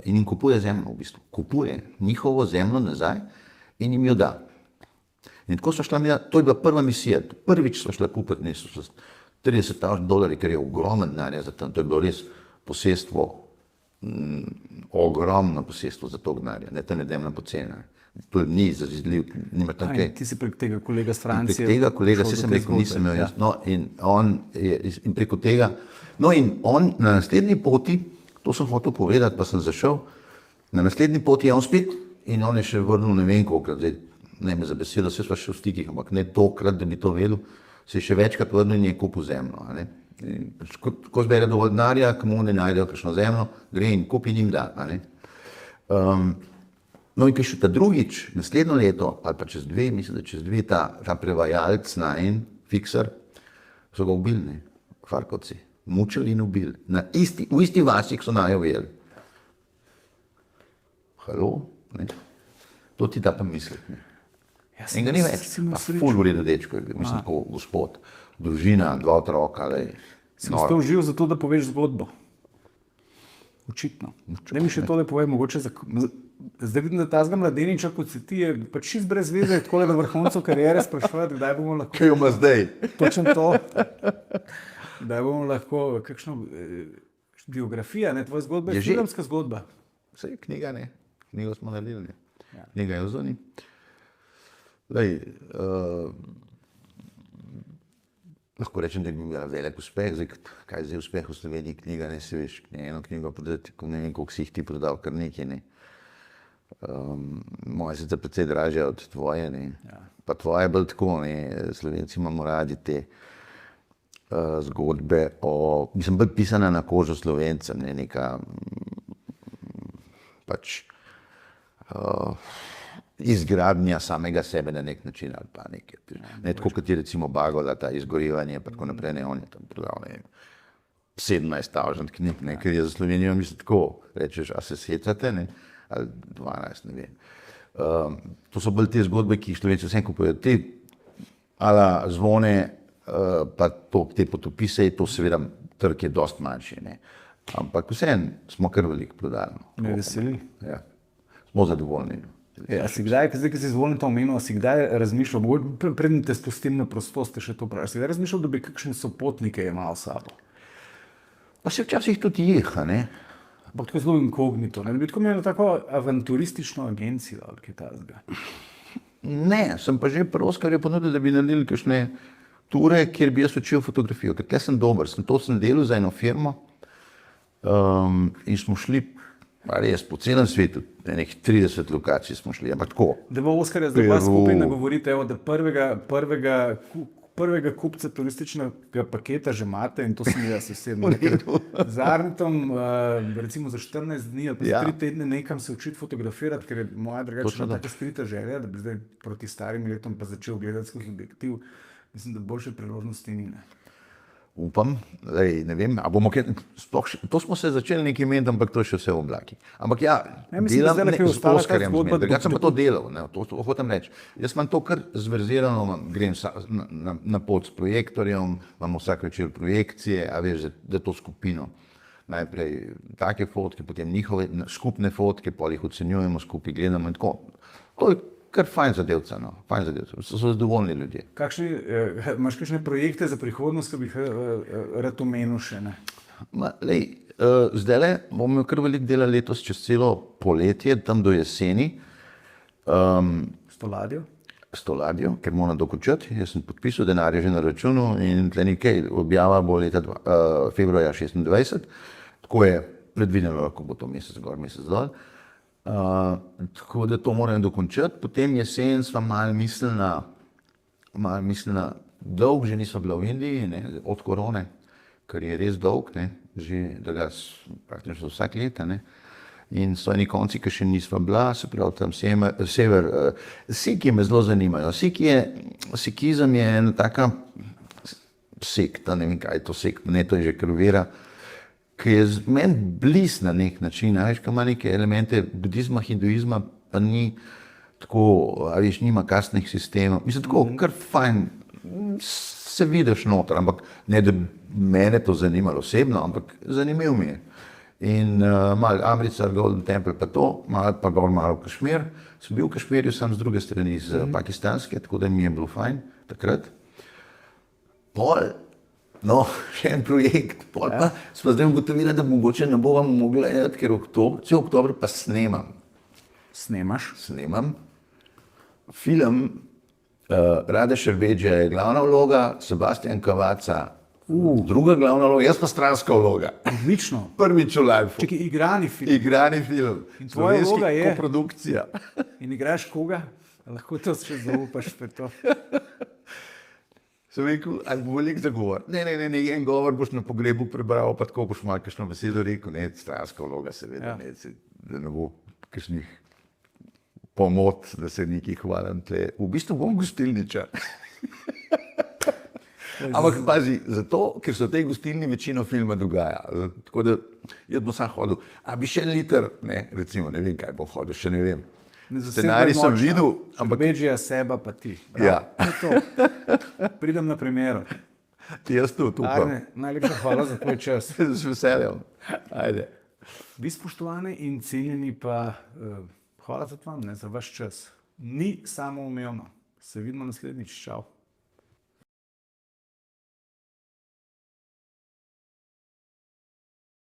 jim kupuje zemljo v bistvu. Kupuje njihovo zemljo nazaj in jim jo da. In tako so šla, to je bila prva misija, prvič so šla kupiti, ne, so $30,000, ker je ogromen denar za tam, to je bilo res posestvo, ogromno posestvo za to denarja, ne, to ne demna pocena. To ni zazidljiv, nima tam kaj. Ti si prek tega kolega z Francije. Prek tega kolega, se sem rekel, nisem imel jaz. No, in preko tega, no in on na naslednji poti, to sem hotel povedati, pa sem zašel, na naslednji poti je on spet in on je še vrnil ne vem kolikrat, zdaj ne me za besedo, vse sva še v stikih, ampak ne tokrat, da bi to vedel, se je še večkrat vrnil in je kupil zemljo, a ne. Ko zbere dovolj denarja, komu ne najdejo kakšno zemljo, gre in kupi in jim da, a ne. No in ko je šel ta drugič, naslednjo leto, ali pa čez 2, mislim, da čez 2, ta prevajalc na en fikser, so ga ubili, ne, Farkovci, mučili in ubili, v isti vasi, so najo ujeli. Halo, ne, to ti da pa misliti, ne. In ga ni več, pa ful vredo dečko, mislim, tako gospod, družina, 2 otroka, ali... Sem spel živ zato, da poveš zgodbo. Očitno. Ne mi še tole povej, mogoče zdaj vidim, da ta zga mladeniča, kot si ti, je pač čist brez veze, tako na vrhuncu kariere sprašovati, kdaj bomo lahko. Kaj ima zdaj? Točno to. Kdaj bomo lahko, kakšno biografija, ne, tvoja zgodba je filmska zgodba. Vse je knjiga, ne. Knjigo smo naredili, ne. Ja. Knjiga je v zoni. Lej, lahko rečem, da je bil velik uspeh. Zdaj, kaj je zdaj uspeh v Sloveniji? Knjiga, ne, se veš, eno knjigo prodati, ne vem, koliko si jih ti prodal, kar nekaj, ne. Moje sicer precej dražje od tvoje, ne. Ja. Pa tvoje bolj tako, ne. Slovenci imamo radi te zgodbe o, mislim, bolj pisana na kožo Slovenca, ne, neka pač izgradnja samega sebe na nek način ali pa nekaj. Ne, tako kot je recimo Bagola, ta izgorevanje, pa tako naprej, ne, on je tam prodal, ne, 17,000 knjig, ne, ker je za Slovenijo, mislim, tako, rečeš, a se secate, ne, ali 12, ne vem. To so bolj te zgodbe, ki jih Slovenci vsem kupujejo. Te ala Zvone, pa to, te potopise, to seveda trg je dosti manjši, ne. Ampak vseeno smo kar veliko prodali. Me veseli. Ja. Smo zadovoljni. Ja, si kdaj, zdaj, ki si izvoljen to omenil, si kdaj razmišljal, predtem te spustim na prostost, še to praviš, si kdaj razmišljal, da bi kakšne sopotnike imel s sabo? Pa se včasih tudi jih, ne. Ampak tako zelo inkognito, ne bi tako imel tako avanturistično agencijo ali kaj takega. Ne, sem pa že pri Oskarju ponudil, da bi naredili kakšne ture, kjer bi jaz učil fotografijo, ker tle sem dober, sem delal za eno firmo in smo šli pa res po celem svetu, nekih 30 lokacij smo šli, ampak tako. Da bo Oskarja zdaj pa skupaj nagovorite, evo, da prvega kupca turističnega paketa že imate in to sem jaz osebno. Z Arnetom, recimo za 14 dni ali pa za 3 tedne nekam se učiti fotografirati, ker je moja drugačna taka skrita želja, da bi zdaj proti starim letom pa začel gledati skozi objektiv. Mislim, da boljše priložnosti ni, ne. Upam, ne vem, a bomo kaj, to smo se začeli nekaj imeti, ampak to je še vse v oblaki. Ampak ja, mislim, delam z Oskarjem zmed, drugače sem pa to delal, ne, to hočem reči. Jaz imam to kar zverzirano, grem na pot s projektorjem, imam vsak večer projekcije, a veš, da to skupino. Najprej take fotke, potem njihove skupne fotke, pol jih ocenjujemo, skupaj gledamo in tako. To je kar fajn zadevca, no, fajn zadevca, so zadovoljni ljudje. Imaš kakšne projekte za prihodnost, ki bi jih rad omenil še, ne? Zdajle bomo kar veliko dela letos čez celo poletje, tam do jeseni. S to ladjo? S to ladjo, ker moram dokončati. Jaz sem podpisal, denar je že na računu in tle nekaj, objava bo leta februarja 26. Tako je predvideno, ko bo to mesec gor, mesec dol. Tako da to moram dokončati. Potem jesen sva malo mislila, dolg že nisva bila v Indiji, ne, od korone, ker je res dolg, ne, že da praktično vsak leta, ne. In so eni konci, ki še nisva bila, se pravi tam sever, Sikije me zelo zanimajo. Sikizem je ena taka sekta, ne vem kaj je to sekta, ne, to je že kar vera, ki je meni bliz na nek način, a veš, ki ima neke elemente budizma, hinduizma, pa ni tako, a veš, nima kastnih sistemov. Mislim, tako, kar fajn, se vidiš noter, ampak ne, da mene to zanimalo osebno, ampak zanimiv mi je. In malo Amritsar, Golden Temple, pa to, pa gor malo Kašmir. Sem bil v Kašmirju, sam z druge strani, z pakistanske, tako da mi je bilo fajn takrat. No, še en projekt, pol pa smo zdaj ugotovili, da mogoče ne bomo mogli gledati, ker cel oktober pa snemam. Snemam. Film Rade Šerbedžija je glavna vloga, Sebastian Kavaca druga glavna vloga, jaz pa stranska vloga. Odlično. Prvič v life. Čekaj, igrani film. Igrani film. In tvoja vloga je? Koprodukcija. In igraš koga? Lahko to še zaupaš pa to. Sem rekel, ali bo velik zagovor? Ne, en govor boš na pogrebu prebral, pa tako boš malo kakšno besedo rekel, ne, stranska vloga seveda, ne, da ne bo kakšnih pomot, da se nekaj hvalim tle. V bistvu bom gostilničar. Ampak pazi, zato, ker so v tej gostilni večino filma dogaja. Tako da, jaz bom sam hodil, a bi še en liter, ne, recimo, ne vem, kaj bom hodil, še ne vem. Scenarij sem videl, ampak... Šerbedžija, seba pa ti. Ja. Pridem na primeru. Jaz tudi upam. Arne, najlepša hvala za tvoj čas. Z veseljem. Ajde. Vi spoštovane in cenjeni pa Hvala tudi vam, ne, za vaš čas. Ni samoumevno. Se vidimo naslednjič. Čau.